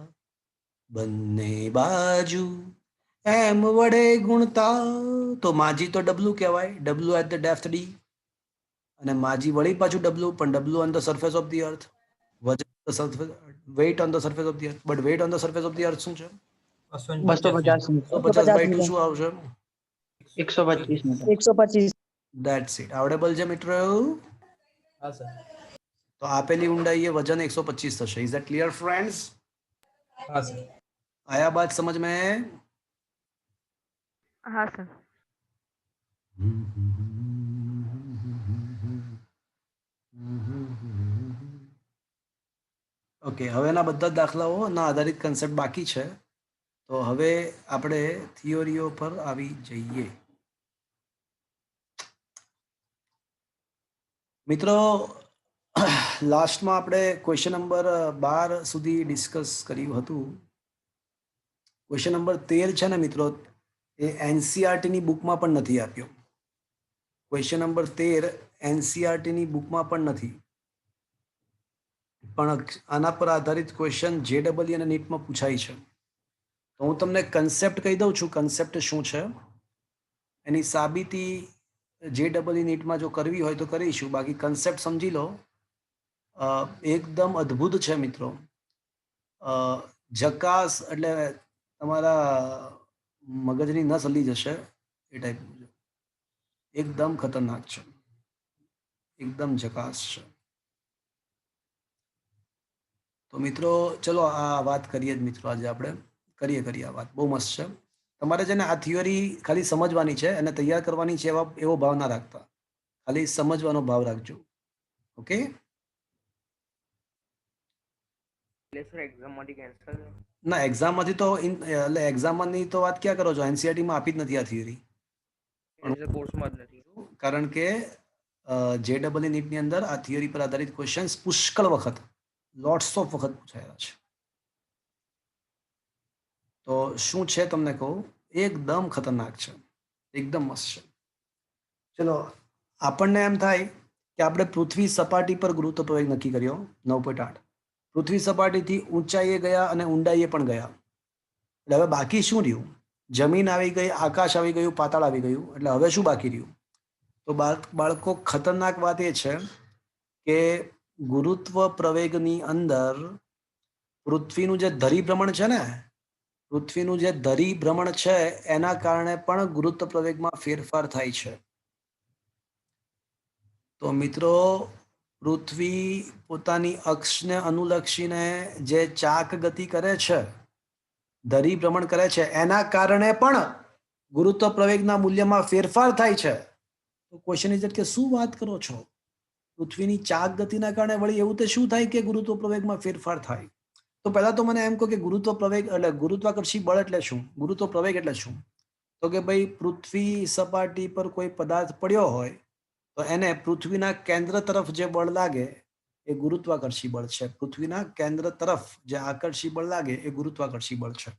બંને બાજુ એમ વડે ગુણતા તો માજી તો ડબલું કહેવાય, ડબલું એટ ધ ડેપ્થ ડી, અને માજી વળી પાછું ડબલું, પણ ડબલું on the surface of the earth, વજન weight on the surface of the earth. But weight on the surface of the earth શું છે? 250 250 150 by 2 શું આવશે? 125 મીટર. 125. That's it. આવડેબલ છે મિત્રો? હા સર. તો આપેલી ઊંડાઈએ વજન 125 થશે. Is that clear friends? હા સર. आया बात समझ में? હા સર. ઓકે, હવેના બધા દાખલાઓ ના આધારિત કન્સેપ્ટ બાકી છે. તો હવે આપણે થિયોરીઓ પર આવી જઈએ. મિત્રો, લાસ્ટમાં આપણે ક્વેશ્ચન નંબર 12 સુધી ડિસ્કસ કર્યું હતું. ક્વેશ્ચન નંબર 13 છે ને મિત્રો, એ એનસીઆરટી ની બુકમાં પણ નથી આપ્યો. ક્વેશ્ચન નંબર 13 એનસીઆરટી ની બુકમાં પણ નથી, પણ આના પર આધારિત ક્વેશ્ચન જેડબલઈ અને નીટમાં પૂછાય છે. તો હું તમને કન્સેપ્ટ કહી દઉં છું, કન્સેપ્ટ શું છે એની સાબિતી જેડબલઈ નીટમાં જો કરવી હોય તો કરીશું, બાકી કન્સેપ્ટ સમજી લો. એકદમ અદ્ભુત છે મિત્રો. જકાસ એટલે તમારા મગજની નસ હલી જશે એ ટાઈપનું છે. એકદમ ખતરનાક છે, એકદમ જકાસ છે. તો મિત્રો ચલો આ વાત કરીએ જ મિત્રો. આજે આપણે કરીએ આ વાત. બહુ મસ્ત છે. તમારે છે ને આ થિયોરી ખાલી સમજવાની છે અને તૈયાર કરવાની છે, એવો ભાવ ના રાખતા, ખાલી સમજવાનો ભાવ રાખજો. ઓકે? એક્ઝામમાંથી કેન્સલ? ના, એક્ઝામમાંથી તો એટલે એક્ઝામની તો વાત ક્યાં કરો છો? એનસીઆરટીમાં આપી જ નથી આ થિયરી, કોર્સમાં જ નથી. કારણ કે જેડબલઈ નીટની અંદર આ થિયરી પર આધારિત ક્વેશ્ચન્સ પુષ્કળ વખત, લોટ્સ ઓફ વખત પૂછાયેલા છે. તો શું છે તમને કહું, એકદમ ખતરનાક છે, એકદમ મસ્ત છે. ચલો, આપણને એમ થાય કે આપણે પૃથ્વી સપાટી પર ગુરુત્વ પ્રવેગ નક્કી કર્યો 9.8. પૃથ્વી સપાટીથી ઊંચાઈએ ગયા અને ઊંડાઈએ પણ ગયા. એટલે હવે બાકી શું રહ્યું? જમીન આવી ગઈ, આકાશ આવી ગયું, પાતાળ આવી ગયું. એટલે હવે શું બાકી રહ્યું? તો બાળકો, ખતરનાક વાત એ છે કે ગુરુત્વ પ્રવેગની અંદર પૃથ્વીનું જે ધરીભ્રમણ છે ને, પૃથ્વીનું જે ધરીભ્રમણ છે એના કારણે પણ ગુરુત્વ પ્રવેગમાં ફેરફાર થાય છે. તો મિત્રો, પૃથ્વી પોતાની અક્ષને અનુલક્ષીને જે ચાક ગતિ કરે છે, ધરીભ્રમણ કરે છે, એના કારણે પણ ગુરુત્વ પ્રવેગના મૂલ્યમાં ફેરફાર થાય છે. તો ક્વેશ્ચન ઇઝ કે શું વાત કરો છો? પૃથ્વીની ચાક ગતિના કારણે વળી એવું તે શું થાય કે ગુરુત્વ પ્રવેગમાં ફેરફાર થાય? તો પહેલા તો મને એમ કહો કે ગુરુત્વ પ્રવેગ એટલે ગુરુત્વાકર્ષી બળ એટલે શું? ગુરુત્વ પ્રવેગ એટલે શું? તો કે ભાઈ, પૃથ્વી સપાટી પર કોઈ પદાર્થ પડ્યો હોય તો એને પૃથ્વીના કેન્દ્ર તરફ જે બળ લાગે એ ગુરુત્વાકર્ષી બળ છે. પૃથ્વીના કેન્દ્ર તરફ જે આકર્ષી બળ લાગે એ ગુરુત્વાકર્ષી બળ છે.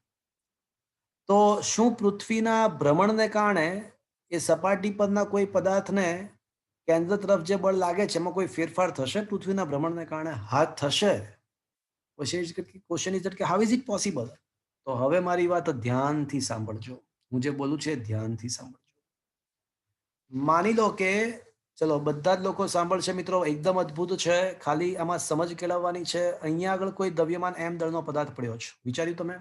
તો શું પૃથ્વીના ભ્રમણને કારણે એ સપાટી પરના કોઈ પદાર્થને કેન્દ્ર તરફ જે બળ લાગે છે એમાં કોઈ ફેરફાર થશે પૃથ્વીના ભ્રમણને કારણે? હા, થશે. ક્વેશ્ચન ઇઝ કે હાઉ ઇઝ ઇટ પોસિબલ? તો હવે મારી વાત ધ્યાનથી સાંભળજો. હું જે બોલું છું એ ધ્યાનથી સાંભળજો. માની લો કે, ચલો બધા જ લોકો સાંભળશે મિત્રો, એકદમ અદ્ભુત છે, ખાલી આમાં સમજ કેળવવાની છે. અહીંયા આગળ કોઈ દ્રવ્યમાન એમ દળનો પદાર્થ પડ્યો છે, વિચાર્યું તમે?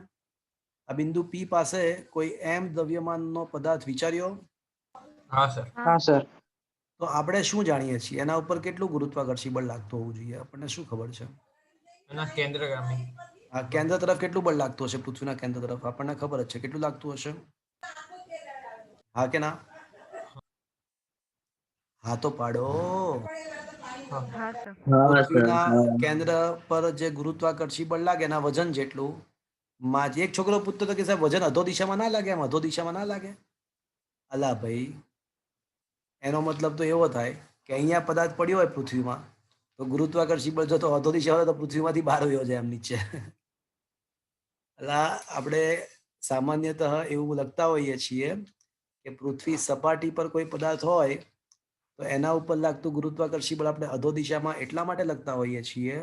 આ બિંદુ પી પાસે કોઈ એમ દ્રવ્યમાનનો પદાર્થ વિચાર્યો? હા સર. હા સર. તો આપણે શું જાણીએ છીએ એના ઉપર કેટલું ગુરુત્વાકર્ષી બળ લાગતું હોવું જોઈએ? આપણને શું ખબર છે? એના કેન્દ્રગામી. આ કેન્દ્ર તરફ કેટલું બળ લાગતું હશે? પૃથ્વીના કેન્દ્ર તરફ આપણને ખબર જ છે કેટલું લાગતું હશે. હા કે ના? હા તો પાડો. હા સર. પૃથ્વીના કેન્દ્ર પર જે ગુરુત્વાકર્ષી બળ લાગે એના વજન જેટલું. એક છોકરો પૂછતો હતો કે સાહેબ વજન અધો દિશામાં ના લાગે? એમ અધો દિશામાં ના લાગે? અલા ભાઈ, એનો મતલબ તો એવો થાય કે અહીંયા પદાર્થ પડ્યો હોય પૃથ્વીમાં તો ગુરુત્વાકર્ષી બળ જતો અધો દિશા હોય તો પૃથ્વીમાંથી બહાર વયો જાય એમ નીચે. અલા, આપણે સામાન્યતઃ એવું લખતા હોઈએ છીએ કે પૃથ્વી સપાટી પર કોઈ પદાર્થ હોય તો એના ઉપર લાગતું ગુરુત્વાકર્ષી બળ આપણે અધો દિશામાં એટલા માટે લખતા હોઈએ છીએ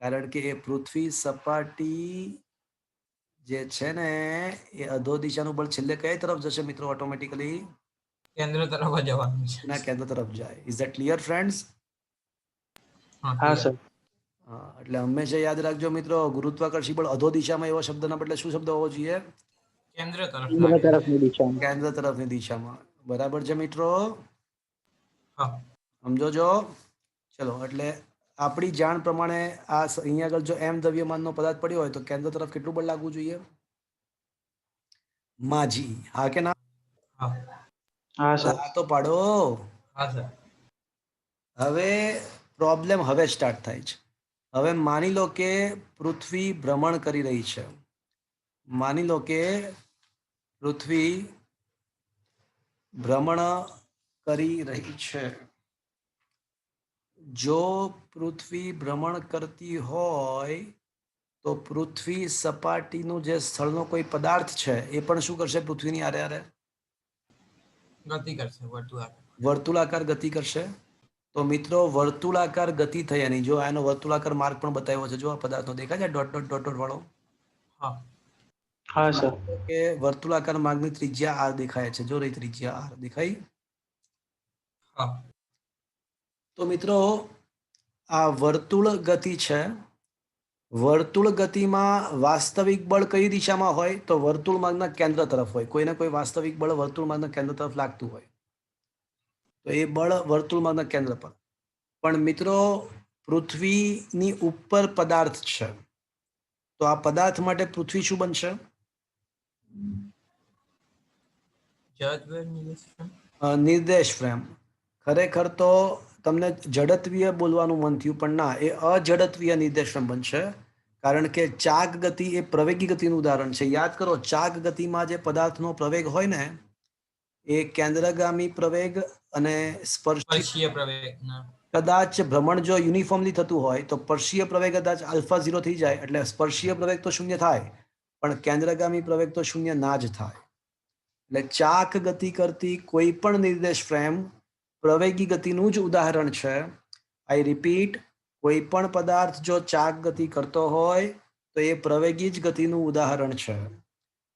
કારણ કે એ પૃથ્વી સપાટી જે છે ને એ અધો દિશાનું બળ છેલ્લે કઈ તરફ જશે મિત્રો ઓટોમેટિકલી? કેન્દ્ર તરફ જ જવાનું છે. ના કેન્દ્ર તરફ જાય. Is that clear friends? હા clear. સર. હા, એટલે હંમેશા યાદ રાખજો મિત્રો, ગુરુત્વાકર્ષી બળ અધો દિશામાં એવા શબ્દના બદલે શું શબ્દ હોવો જોઈએ? કેન્દ્ર તરફ કેન્દ્ર લાગે છે. તરફની દિશામાં. કેન્દ્ર તરફની દિશામાં. બરાબર છે મિત્રો? હા સમજો છો? ચલો, એટલે આપણી જાણ પ્રમાણે આ અહીંયા આગળ જો એમ દ્રવ્યમાનનો પદાર્થ પડ્યો હોય તો કેન્દ્ર તરફ કેટલું બળ લાગવું જોઈએ? માજી. હા કે ના? હા હા સર. હા તો પાડો. હા સર. હવે પ્રોબ્લેમ હવે સ્ટાર્ટ થાય છે. હવે માની લો કે પૃથ્વી ભ્રમણ કરી રહી છે. માની લો કે પૃથ્વી ભ્રમણ કરી રહી છે. જો પૃથ્વી ભ્રમણ કરતી હોય તો પૃથ્વી સપાટીનું જે સ્થળનો કોઈ પદાર્થ છે એ પણ શું કરશે? પૃથ્વીની આરે આરે ગતિ કરશે વર્તુળાકાર. વર્તુળાકાર ગતિ કરશે. તો મિત્રો વર્તુળાકાર ગતિ થઈ એની, જો આનો વર્તુળાકાર માર્ગ પણ બતાવ્યો છે, જો આ પદાર્થનો દેખાય છે ડોટ ડોટ ડોટ ડોટ વાળો? હા હા સર. કે વર્તુળાકાર માર્ગની ત્રિજ્યા r દેખાય છે, જો રહી ત્રિજ્યા r દેખાઈ. હા તો મિત્રો આ વર્તુળ ગતિ છે. વર્તુળ ગતિમાં વાસ્તવિક બળ કઈ દિશામાં હોય? તો વર્તુળ માર્ગના કેન્દ્ર તરફ હોય. કોઈને કોઈ વાસ્તવિક બળ વર્તુળ માર્ગના કેન્દ્ર તરફ લાગતું હોય તો એ બળ વર્તુળ માર્ગના કેન્દ્ર પર. પણ મિત્રો પૃથ્વીની ઉપર પદાર્થ છે, તો આ પદાર્થ માટે પૃથ્વી શું બનશે? જડત્વ નિર્દેશન. નિર્દેશ ફ્રેમ. ખરેખર તો તમને જડત્વીય બોલવાનું મન થયું, પણ ના, એ અજડત્વીય નિર્દેશ ફ્રેમ બનશે. કારણ કે ચાક ગતિ એ પ્રવેગી ગતિનું ઉદાહરણ છે. યાદ કરો, ચાક ગતિમાં જે પદાર્થનો પ્રવેગ હોય ને એ કેન્દ્રગામી પ્રવેગ અને સ્પર્શી. સ્પર્શીય પ્રવેગના. કદાચ ભ્રમણ જો યુનિફોર્મલી થતું હોય તો સ્પર્શીય પ્રવેગ કદાચ આલ્ફા 0 થઈ જાય, એટલે સ્પર્શીય પ્રવેગ તો શૂન્ય થાય, પણ કેન્દ્રગામી પ્રવેગ તો શૂન્ય ના જ થાય. એટલે ચાક ગતિ કરતી કોઈ પણ નિર્દેશ ફ્રેમ પ્રવેગી ગતિનું જ ઉદાહરણ છે. આઈ રિપીટ, કોઈ પણ પદાર્થ જો ચાક ગતિ કરતો હોય તો એ પ્રવેગી જ ગતિનું ઉદાહરણ છે.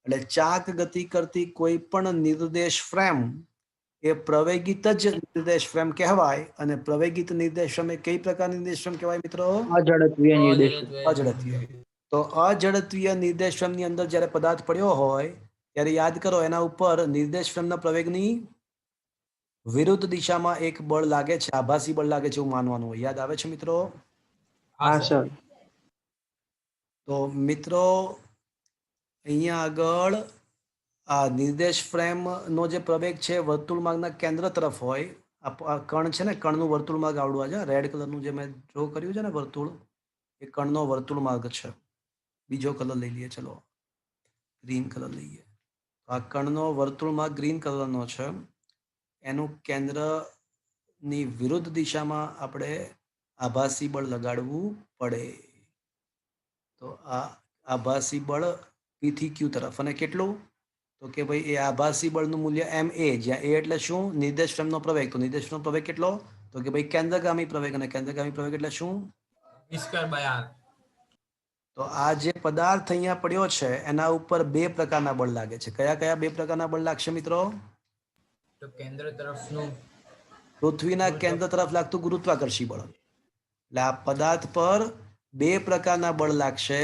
એટલે ચાક ગતિ કરતી કોઈ પણ નિર્દેશ ફ્રેમ એ પ્રવેગિત જ નિર્દેશ ફ્રેમ કહેવાય. અને પ્રવેગિત નિર્દેશ ફ્રેમ એ કઈ પ્રકારની નિર્દેશ ફ્રેમ કહેવાય મિત્રો? અજડત્વીય નિર્દેશ. અજડત્વીય. તો અજડત્વીય નિર્દેશ ફ્રેમની અંદર જ્યારે પદાર્થ પડ્યો હોય ત્યારે યાદ કરો, એના ઉપર નિર્દેશ ફ્રેમના પ્રવેગની વિરુદ્ધ દિશામાં એક બળ લાગે છે, આભાસી બળ લાગે છે એવું માનવાનું હોય. યાદ આવે છે મિત્રો? હા સર. તો મિત્રો અહીંયા આગળ આ નિર્દેશ ફ્રેમનો જે પ્રવેગ છે વર્તુળ માર્ગના કેન્દ્ર તરફ હોય. આ કણ છે ને, કણનું વર્તુળ માર્ગ આવડું છે. રેડ કલરનું જે મેં ડ્રો કર્યું છે ને વર્તુળ, એ કણનો વર્તુળ માર્ગ છે. બીજો કલર લઈ લઈએ, ચલો ગ્રીન કલર લઈએ. આ કણનો વર્તુળ માર્ગ ગ્રીન કલરનો છે. એનું કેન્દ્રની વિરુદ્ધ દિશામાં આપણે આભાસી બળ લગાડવું પડે. તો આ આભાસી બળ P થી Q તરફ. અને કેટલું? તો કે ભાઈ એ આભાસી બળનું મૂલ્ય ma, જ્યાં a એટલે શું? નિર્દેશ ફ્રેમનો પ્રવેગ. તો નિર્દેશ ફ્રેમનો પ્રવેગ કેટલો? તો કે ભાઈ કેન્દ્રગામી પ્રવેગ. અને કેન્દ્રગામી પ્રવેગ એટલે શું? V²/r. તો આ જે પદાર્થ અહીંયા પડ્યો છે એના ઉપર બે પ્રકારના બળ લાગે છે. કયા કયા બે પ્રકારના બળ લાગશે મિત્રો? તો કેન્દ્ર તરફનું પૃથ્વીના કેન્દ્ર તરફ લાગતું ગુરુત્વાકર્ષી બળ. એટલે આ પદાર્થ પર બે પ્રકારના બળ લાગશે.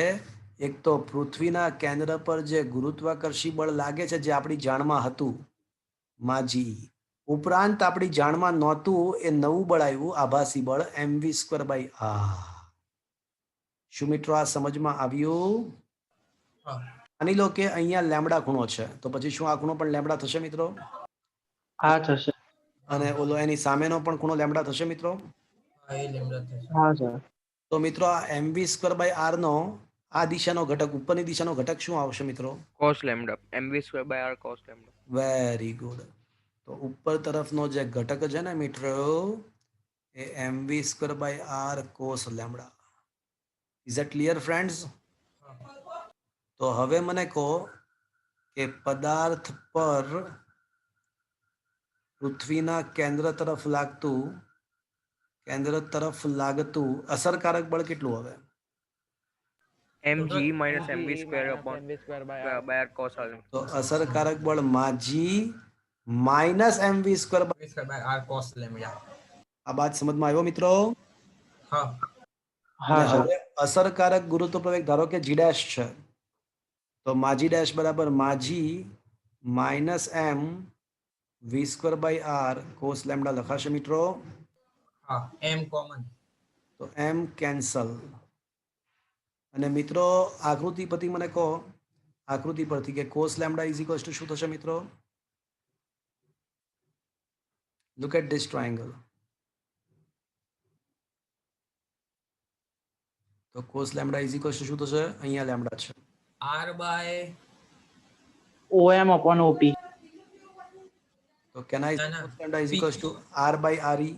એક તો પૃથ્વીના કેન્દ્ર પર જે ગુરુત્વાકર્ષી બળ લાગે છે, જે આપણી જાણમાં હતું, માજી. ઉપરાંત આપણી જાણમાં નહોતું, એ નવું બળ આવ્યું, આભાસી બળ mv²/r. શું મિત્રો આ સમજમાં આવ્યું? હા માની લો કે અહીંયા લેમડા ખૂણો છે, તો પછી શું આ ખૂણો પણ લેમડા થશે મિત્રો? હા થશે. અને ઓલો એની સામેનો પણ ખૂણો લેમડા થશે મિત્રો? હા, એ લેમ્ડા થશે. હા સર. તો મિત્રો આ mv²/r નો આ દિશાનો ઘટક, ઉપરની દિશાનો ઘટક શું આવશે મિત્રો? cos lambda, mv²/r cos lambda. Very good. તો ઉપર તરફનો જે ઘટક છે ને મિત્રો, એ mv²/r cos lambda. Is that clear friends? તો હવે મને કહો કે પદાર્થ પર પૃથ્વીના કેન્દ્ર તરફ લાગતું અસરકારક બળ કેટલું? હવે mg minus mv square upon by r cos alpha. તો અસરકારક બળ માજી minus mv square. r cos lambda. આ બાત સમજમાં આવ્યો મિત્રો? હા હા અને સર હવે અસરકારક ગુરુત્વ પ્રવેગ ધારો કે g ડેશ છે, તો માજી ડેશ બરાબર માજી minus m v square by R cos lambda લખાશે મિત્રો. હા m કોમન. તો m કેન્સલ. અને મિત્રો આકૃતિ પરથી મને કહો, આકૃતિ પરથી કે cos lambda is equals to શું થશે મિત્રો? Look at this triangle. તો cos lambda is equals to શું થશે? અહીંયા લેમ્ડા છે, r by OM upon OP. તો કેન આઈ ના, ના. Cos lambda is equals to r by re.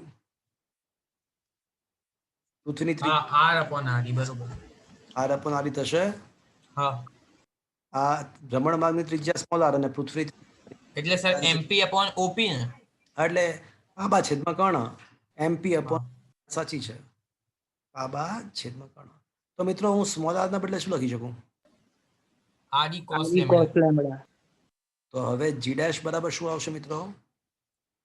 પૃથ્વીની ત્રિજ્યા હા r upon r બરોબર. r upon re થશે. હા આ ભ્રમણ માર્ગની ત્રિજ્યા સ્મોલ r અને પૃથ્વી એટલે સર mp upon op ને. એટલે આબા છેદમાં કર્ણ mp upon સાચી છે, આબા છેદમાં કર્ણ. તો મિત્રો હું સ્મોલ r ના બદલે શું લખી શકું? r cos RE lambda. cos lambda. તો હવે g ડેશ બરાબર શું આવશે મિત્રો?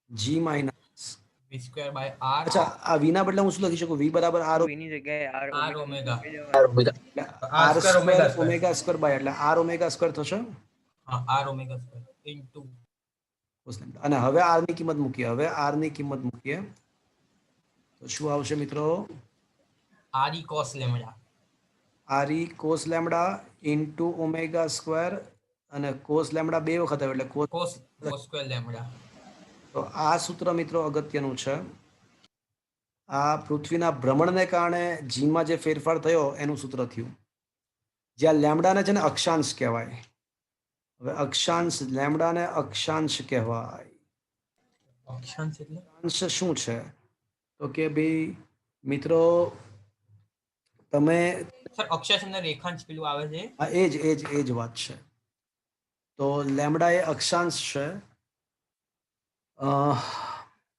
g minus, v square by r અચ્છા આ v ના બદલે હું શું લખી શકું? v બરાબર r v ની જગ્યાએ r omega. r square omega square by એટલે r ઓમેગા સ્ક્વેર થશે. હા r omega square into અને હવે r ની કિંમત મૂકીએ, હવે r ની કિંમત મૂકીએ તો શું આવશે મિત્રો? r cos lambda. re cos lambda into omega square, અને cos લેમ્ડા બે વખત આવે એટલે cos. cos square lambda. તો આ સૂત્ર મિત્રો અગત્યનું છે. આ પૃથ્વીના ભ્રમણને કારણે જીમાં જે ફેરફાર થયો એનું સૂત્ર થયું, જ્યાં લેમ્ડાને છે ને અક્ષાંશ કહેવાય. હવે અક્ષાંશ, લેમ્ડાને અક્ષાંશ કહેવાય. અક્ષાંશ એટલે અંશ શું છે? તો કે ભાઈ મિત્રો તમે સર અક્ષાંશ અંદર રેખાંશ પેલું આવે છે. આ એ જ વાત છે. તો લેમ્ડા એ અક્ષાંશ છે.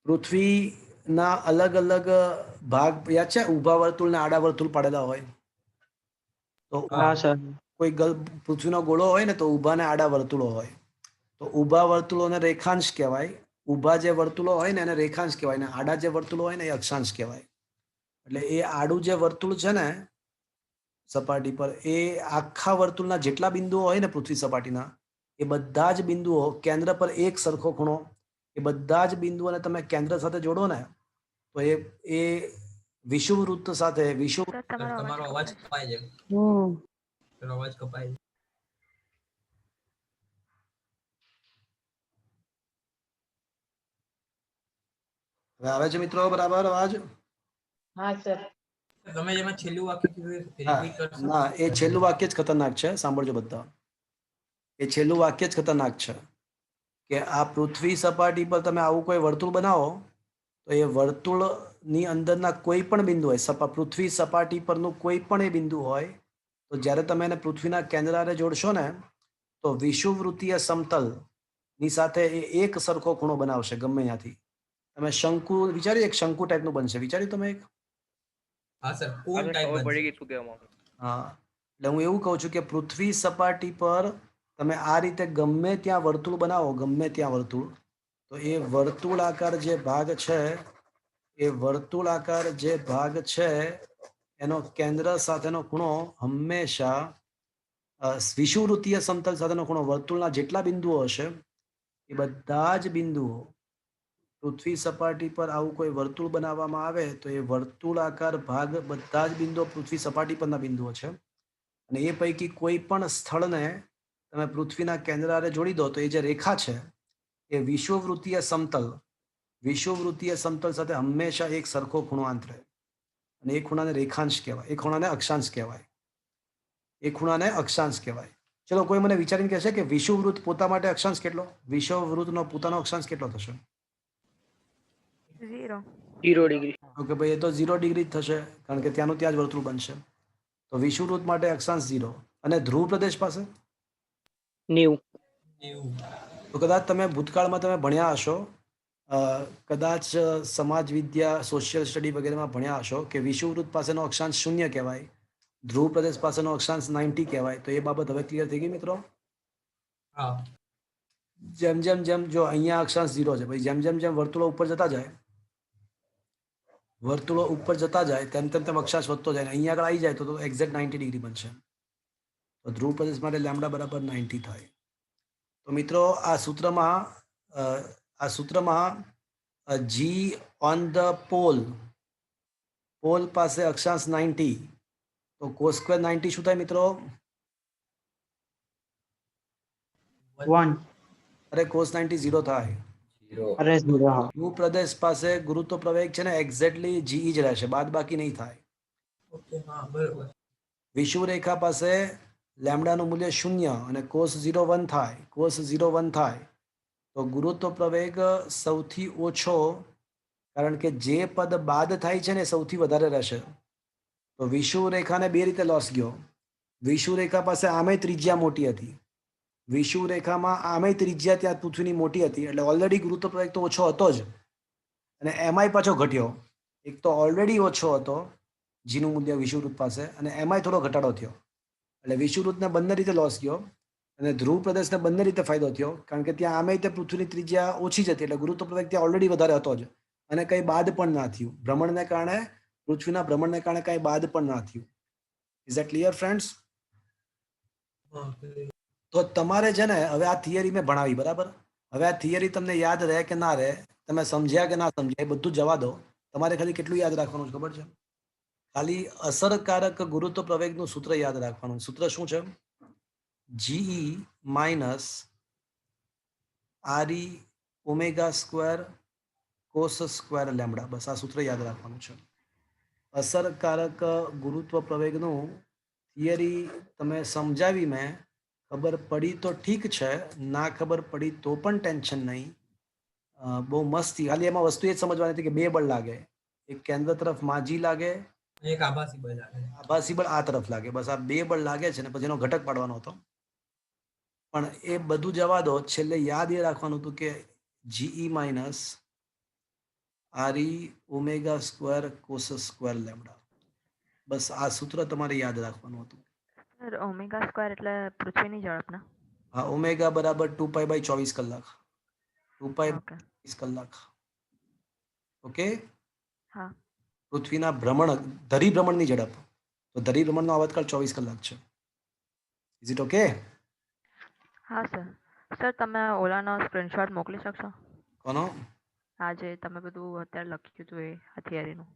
પૃથ્વીના અલગ અલગ ભાગ યાદ છે? ઊભા વર્તુળ ને આડા વર્તુળ પાડેલા હોય. તો હા સર કોઈ પૃથ્વીનો ગોળો હોય ને તો ઊભા ને આડા વર્તુળો હોય. તો ઊભા વર્તુળોને રેખાંશ કહેવાય, ઊભા જે વર્તુળો હોય ને એને રેખાંશ કહેવાય, ને આડા જે વર્તુળો હોય ને એ અક્ષાંશ કહેવાય. એટલે એ આડું જે વર્તુળ છે ને સપાટી પર, એ આખા વર્તુળના જેટલા બિંદુઓ હોય ને પૃથ્વી સપાટીના, એ બધા જ બિંદુઓ કેન્દ્ર પર એક સરખો ખૂણો, એ બધા જ બિંદુઓને તમે કેન્દ્ર સાથે જોડો ને તો એ વિષુવવૃત્ત સાથે સર તમારો તમારો અવાજ અવાજ કપાય છે. તમારો અવાજ કપાય છે. હવે આવે છે મિત્રો બરાબર અવાજ? હા સર. તમે જેમાં છેલ્લું વાક્ય કીધું એ repeat કરશો? ના, એ છેલ્લું વાક્ય જ ખતરનાક છે. સાંભળજો બધા, એ છેલ્લું વાક્ય જ ખતરનાક છે કે આ પૃથ્વી સપાટી પર તમે આવું કોઈ વર્તુળ બનાવો તો એ વર્તુળની અંદરના કોઈ પણ બિંદુ હોય, પૃથ્વી સપાટી પરનું કોઈ પણ એ બિંદુ હોય, તો જ્યારે તમે એને પૃથ્વીના કેન્દ્રે જોડશો ને તો વિષુવવૃત્તીય સમતલ ની સાથે એ એક સરખો ખૂણો બનાવશે ગમે ત્યાંથી. તમે શંકુ વિચાર્યું? એક શંકુ ટાઈપનું બનશે, વિચાર્યું તમે એક? હા સર કોન આપણે ટાઈપ ખબર પડી બનશે. ગઈ શું કહેવા માંગુ. હા, એટલે હું એવું કહું છું કે પૃથ્વી સપાટી પર તમે આ રીતે ગમે ત્યાં વર્તુળ બનાવો, ગમે ત્યાં વર્તુળ, તો એ વર્તુળાકાર જે ભાગ છે, એ વર્તુળાકાર જે ભાગ છે એનો કેન્દ્ર સાથેનો ખૂણો હંમેશા વિષુવવૃત્તીય સમતલ સાથેનો ખૂણો, વર્તુળના જેટલા બિંદુઓ હશે એ બધા જ બિંદુઓ પૃથ્વી સપાટી પર આવું કોઈ વર્તુળ બનાવવામાં આવે તો એ વર્તુળાકાર ભાગ બધા જ બિંદુઓ પૃથ્વી સપાટી પરના બિંદુઓ છે. અને એ પૈકી કોઈ પણ સ્થળને તમે પૃથ્વીના કેન્દ્રે જોડી દો તો એ જે રેખા છે એ વિષુવવૃત્તીય સમતલ સાથે હંમેશા એક સરખો ખૂણો આંતરે, અને એ ખૂણાને રેખાંશ કહેવાય, એ ખૂણાને અક્ષાંશ કહેવાય, એ ખૂણાને અક્ષાંશ કહેવાય. ચલો કોઈ મને વિચારીને કહેશે કે વિષુવવૃત્ત પોતા માટે અક્ષાંશ કેટલો? વિષુવવૃત્તનો પોતાનો અક્ષાંશ કેટલો થશે? 0. 0 degree. ઓકે ભાઈ, એ તો 0 ડિગ્રી જ થશે કારણ કે ત્યાંનું ત્યાં જ વર્તુળ બનશે. તો વિષુવવૃત્ત માટે અક્ષાંશ 0. અને ધ્રુવ પ્રદેશ પાસે 90. એવું. તો કદાચ તમે ભૂતકાળમાં તમે ભણ્યા હશો, કદાચ સમાજ વિદ્યા, સોશિયલ સ્ટડી વગેરેમાં ભણ્યા હશો કે વિષુવવૃત્ત પાસેનો અક્ષાંશ 0 કહેવાય, ધ્રુવ પ્રદેશ પાસેનો અક્ષાંશ 90 કહેવાય. તો એ બાબત હવે ક્લિયર થઈ ગઈ મિત્રો. હા જેમ જેમ જેમ જો અહીંયા અક્ષાંશ 0 છે, પછી જેમ જેમ જેમ વર્તુળો ઉપર જતા જાય તેમ તેમ તેમ અક્ષાંશ વધતો જાય. અહીંયા આગળ આવી જાય તો એક્ઝેક્ટ 90 ડિગ્રી બનશે. તો ધ્રુવ પ્રદેશ માટે લેમ્ડા બરાબર 90 થાય. તો મિત્રો આ સૂત્રમાં જી ઓન ધ પોલ પાસે અક્ષાંશ 90, તો cos સ્ક્વેર 90 શું થાય મિત્રો? 1. અરે cos 90 0 થાય. અરે 0. હા. ધ્રુવ પ્રદેશ પાસે ગુરુત્વ પ્રવેગ છે ને એક્ઝેક્ટલી જી જ રહેશે, બાદ બાકી નહીં થાય. ઓકે હા બરોબર. વિષુવ રેખા પાસે લેમ્ડાનું મૂલ્ય 0 અને cos 0 1 થાય. તો ગુરુત્વ પ્રવેગ સૌથી ઓછો, કારણ કે જે પદ બાદ થાય છે ને એ સૌથી વધારે રહેશે. તો વિષુવ રેખાને બે રીતે લોસ ગયો. વિષુવ રેખા પાસે આમે ત્રિજ્યા મોટી હતી, વિષુવ રેખામાં આમે ત્રિજ્યા ત્યાં પૃથ્વીની મોટી હતી, એટલે ઓલરેડી ગુરુત્વ પ્રવેગ તો ઓછો હતો જ, અને એમાંય પાછો ઘટ્યો. એક તો ઓલરેડી ઓછો હતો જીનું મૂલ્ય વિષુવવૃત્ત પાસે, અને એમાંય થોડો ઘટાડો થયો. એટલે વિષુવવૃત્તને બંને રીતે લોસ ગયો અને ધ્રુવ પ્રદેશને બંને રીતે ફાયદો થયો, કારણ કે ત્યાં આમે તે પૃથ્વીની ત્રિજ્યા ઓછી જ હતી, એટલે ગુરુત્વ પ્રવેગ ત્યાં ઓલરેડી વધારે હતો જ, અને કંઈ બાદ પણ ના થયું. ભ્રમણને કારણે, પૃથ્વીના ભ્રમણને કારણે કંઈ બાદ પણ ના થયું. Is that clear friends? હા clear. તો તમારે છે ને હવે આ થિયરી મેં ભણાવી, બરાબર? હવે આ થિયરી તમને યાદ રહે કે ના રહે, તમે સમજ્યા કે ના સમજ્યા, એ બધું જવા દો. તમારે ખાલી કેટલું યાદ રાખવાનું છે ખબર છે? ખાલી અસરકારક ગુરુત્વ પ્રવેગનું સૂત્ર યાદ રાખવાનું. સૂત્ર શું છે? GE minus RE omega square cos square lambda. બસ આ સૂત્ર યાદ રાખવાનું છે. અસરકારક ગુરુત્વ પ્રવેગનું થિયરી તમે સમજાવી મેં, ખબર પડી તો ઠીક છે, ના ખબર પડી તો પણ ટેન્શન નહીં. બહુ મસ્તી. ખાલી એમાં વસ્તુ એ જ સમજવાની હતી કે બે બળ લાગે, એક કેન્દ્ર તરફ માજી લાગે, એક આભાસી બળ લાગે. આભાસી બળ આ તરફ લાગે. બસ આ બે બળ લાગે છે ને પછી એનો ઘટક પાડવાનો હતો. પણ એ બધું જવા દો, છેલ્લે યાદ એ રાખવાનું હતું કે GE minus RE omega square cos square lambda. બસ આ સૂત્ર તમારે યાદ રાખવાનું હતું. સર ઓમેગા સ્ક્વેર એટલે પૃથ્વીની ઝડપના? હા, ઓમેગા બરાબર 2π/24 કલાક. 2π/24 ઓકે. કલાક. ઓકે. હા. પૃથ્વીના ધરી ભ્રમણની ઝડપ. તો ધરી ભ્રમણનો આવર્તકાળ 24 કલાક છે. Is it okay? હા સર. સર તમે ઓલાનો સ્ક્રીનશોટ મોકલી શકશો? કોનો? હા જે તમે બધું અત્યારે લખ્યું હતું એ આ થિયરીનું.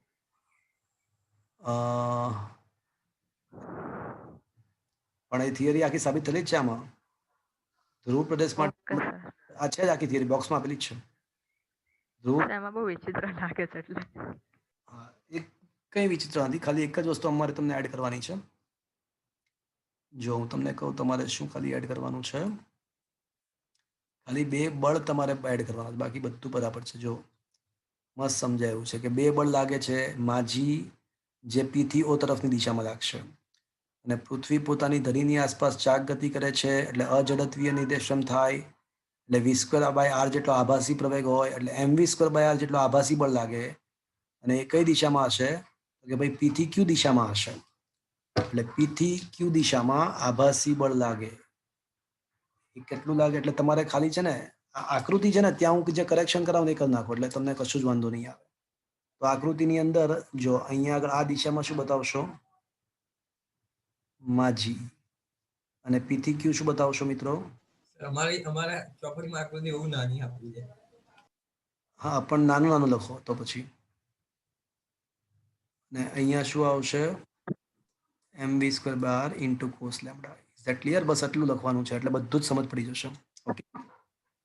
પણ એ થિયરી આખી સાબિત થયેલી જ છે આમાં. ધ્રુવ પ્રદેશ ઓકે માટે સર. આ છે જ આખી થિયરી, બોક્સમાં આપેલી જ છે. ધ્રુવ એમાં બહુ વિચિત્ર લાગે છે એટલે. હા, એક કંઈ વિચિત્ર નથી, ખાલી એક જ વસ્તુ અમારે તમને એડ કરવાની છે. જો હું તમને કહું તમારે શું ખાલી એડ કરવાનું છે, ખાલી બે બળ તમારે એડ કરવાના છે, બાકી બધું બરાબર છે. જો મસ્ત સમજાયું છે કે બે બળ લાગે છે. માજી જે પી થી ઓ તરફની દિશામાં લાગશે, અને પૃથ્વી પોતાની ધરીની આસપાસ ચાક ગતિ કરે છે, એટલે અજડત્વીય નિર્દેશન થાય, એટલે v²/r જેટલો આભાસી પ્રવેગ હોય, એટલે mv²/r જેટલો આભાસી બળ લાગે. અને એ કઈ દિશામાં હશે? તો કે ભાઈ પી થી ક્યુ દિશામાં હશે. એટલે પી થી ક્યુ દિશામાં આભાસી બળ લાગે. એ કેટલું લાગે એટલે તમારે ખાલી છે ને આ આકૃતિ છે ને ત્યાં હું જે કરેક્શન કરાવું એ કરી નાખો, એટલે તમને કશું જ વાંધો નહીં આવે. તો આકૃતિની અંદર જો અહીંયા આગળ આ દિશામાં શું બતાવશો? માજી. અને પી થી ક્યુ શું બતાવશો મિત્રો? અમારા ચોપડીમાં આકૃતિ એવું નાની આપી છે. હા, પણ નાનું નાનું લખો તો પછી. ને અહીંયા શું આવશે? mv²/r into cos lambda. Is that clear? બસ આટલું લખવાનું છે એટલે બધું જ સમજ પડી જશે. ઓકે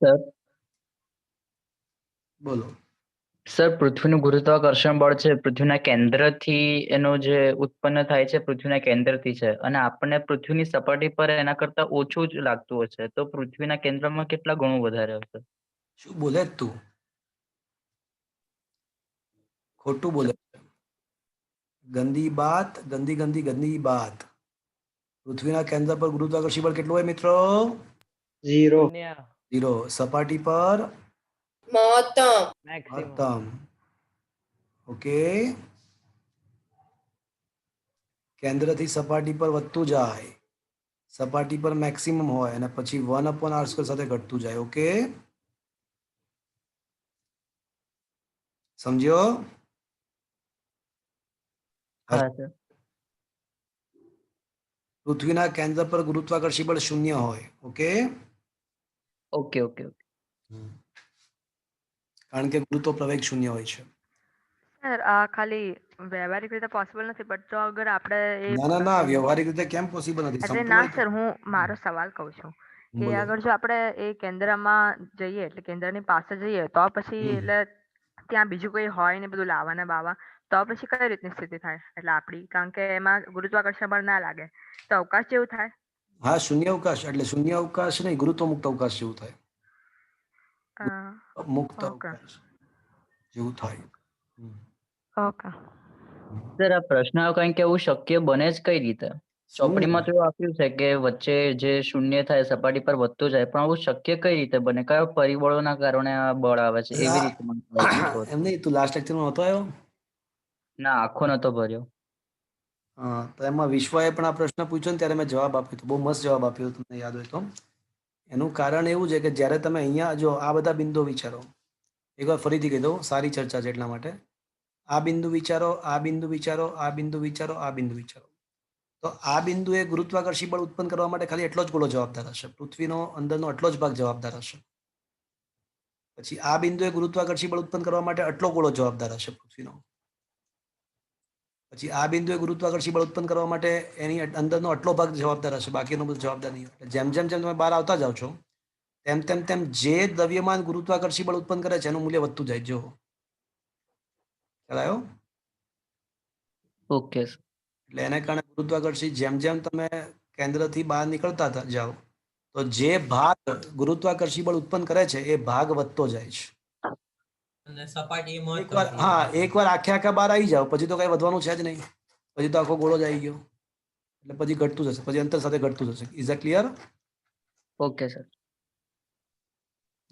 સર બોલો. સર પૃથ્વીનું ગુરુત્વાકર્ષણ બળ છે પૃથ્વીના કેન્દ્રથી એનું જે ઉત્પન્ન થાય છે પૃથ્વીના કેન્દ્રથી છે, અને આપણને પૃથ્વીની સપાટી પર એના કરતા ઓછું જ લાગતું હશે, તો પૃથ્વીના કેન્દ્રમાં કેટલા ગણું વધારે હશે? શું બોલે જ તું? ખોટું બોલે. ગંદી બાત, ગંદી ગંદી ગંદી બાત. પૃથ્વીના કેન્દ્ર પર ગુરુત્વાકર્ષણ બળ કેટલું હોય મિત્રો? 0. 0. સપાટી પર મહત્તમ. ઓકે. કેન્દ્રથી સપાટી પર વધતું જાય, સપાટી પર મેક્સિમમ હોય અને પછી 1/r² સાથે ઘટતું જાય. ઓકે, સમજ્યો? હા સર. પૃથ્વીના કેન્દ્ર પર ગુરુત્વાકર્ષી બળ 0 હોય. Okay, okay okay okay. કારણ કે ગુરુત્વ પ્રવેગ 0 હોય છે. સર આ ખાલી વ્યવહારિક રીતે પોસિબલ નથી બટ જો અગર આપણે એ ના, વ્યવહારિક રીતે કેમ પોસિબલ નથી? એટલે સંપૂર્ણ ના રીતે. સર હું મારો સવાલ કહું છું કે બોલો. અગર જો આપણે એ કેન્દ્રમાં જઈએ એટલે કેન્દ્રની પાસે જઈએ તો પછી એટલે ત્યાં બીજું કોઈ હોય ને બધું લાવવાના બાવા તો પછી કઈ રીતની સ્થિતિ થાય એટલે આપણી, કારણ કે એમાં ગુરુત્વાકર્ષણ બળ ના લાગે તો અવકાશ જેવું થાય. હા, શૂન્ય અવકાશ એટલે શૂન્ય અવકાશ નહીં, ગુરુત્વ મુક્ત અવકાશ જેવું થાય. મુક્ત ઓકે અવકાશ જેવું થાય. ઓકે. સર આ પ્રશ્ન કંઈક એવું શક્ય બને જ કઈ રીતે? ચોપડીમાં તો એવું આપ્યું છે કે વચ્ચે જે શૂન્ય થાય સપાટી પર વધતું જાય, પણ આવું શક્ય કઈ રીતે બને? કયા પરિબળોના કારણે આ બળ આવે છે? એવી રીતે મને પૂછવું હતું. એમ નહીં, તું લાસ્ટ લેક્ચરમાં નહોતો આવ્યો? ના, આખો નતો ભર્યો. હા, તો એમાં વિશ્વાએ પણ આ પ્રશ્ન પૂછ્યો ને ત્યારે મેં જવાબ આપ્યો હતો. બહુ મસ્ત જવાબ આપ્યો, તમને યાદ હોય તો. એનું કારણ એવું છે કે જ્યારે તમે અહીંયા જો આ બધા બિંદુઓ વિચારો, એકવાર ફરીથી કહી દઉં, સારી ચર્ચા છે એટલા માટે. આ બિંદુ વિચારો, આ બિંદુ વિચારો, આ બિંદુ વિચારો, આ બિંદુ વિચારો. તો આ બિંદુએ ગુરુત્વાકર્ષી બળ ઉત્પન્ન કરવા માટે ખાલી એટલો જ ગોળો જવાબદાર હશે. પૃથ્વીનો અંદરનો એટલો જ ભાગ જવાબદાર હશે. પછી આ બિંદુએ ગુરુત્વાકર્ષી બળ ઉત્પન્ન કરવા માટે આટલો ગોળો જવાબદાર હશે પૃથ્વીનો. પછી આ બિંદુએ ગુરુત્વાકર્ષી બળ ઉત્પન્ન કરવા માટે એની અંદરનો આટલો ભાગ જવાબદાર હશે, બાકીનો બધો જવાબદાર નહીં હોય. જેમ જેમ જેમ તમે બહાર આવતા જાઓ છો તેમ તેમ તેમ જે દ્રવ્યમાન ગુરુત્વાકર્ષી બળ ઉત્પન્ન કરે છે એનું મૂલ્ય વધતું જાય. જો ખ્યાલ આવ્યો? ઓકે. એટલે એને કારણે ગુરુત્વાકર્ષી જેમ જેમ તમે કેન્દ્રથી બહાર નીકળતા જાઓ તો જે ભાગ ગુરુત્વાકર્ષી બળ ઉત્પન્ન કરે છે એ ભાગ વધતો જાય છે. અને સપાટી મહત્તમ એકવાર એકવાર આખા બહાર આવી જાઓ પછી તો કઈ વધવાનું છે જ નહીં. પછી તો આખો ગોળો જ આવી ગયો. એટલે પછી ઘટતું જશે, પછી અંતર સાથે ઘટતું જશે. Is a clear? Okay sir.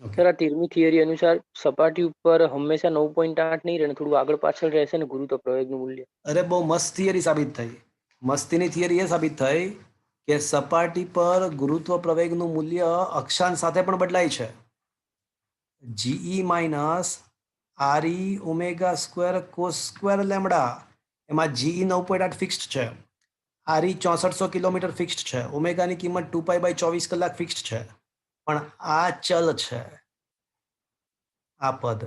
Sir આ 13મી થિયરી અનુસાર સપાટી ઉપર હંમેશા 9.8 નહીં રહે, થોડું આગળ પાછળ રહેશે ને ગુરુત્વ પ્રવેગનું મૂલ્ય. અરે બહુ મસ્ત થિયરી સાબિત થઈ. મસ્તીની થિયરી એ સાબિત થઈ કે સપાટી પર ગુરુત્વ પ્રવેગનું મૂલ્ય અક્ષાંશ સાથે પણ બદલાય છે. GE minus RE omega square cos square lambda. એમાં GE 9.8 ફિક્સ્ડ છે, RE 6400 કિલોમીટર ફિક્સ્ડ છે, ઓમેગાની કિંમત 2π/24 કલાક ફિક્સ્ડ છે. પણ આ ચલ છે, આ પદ.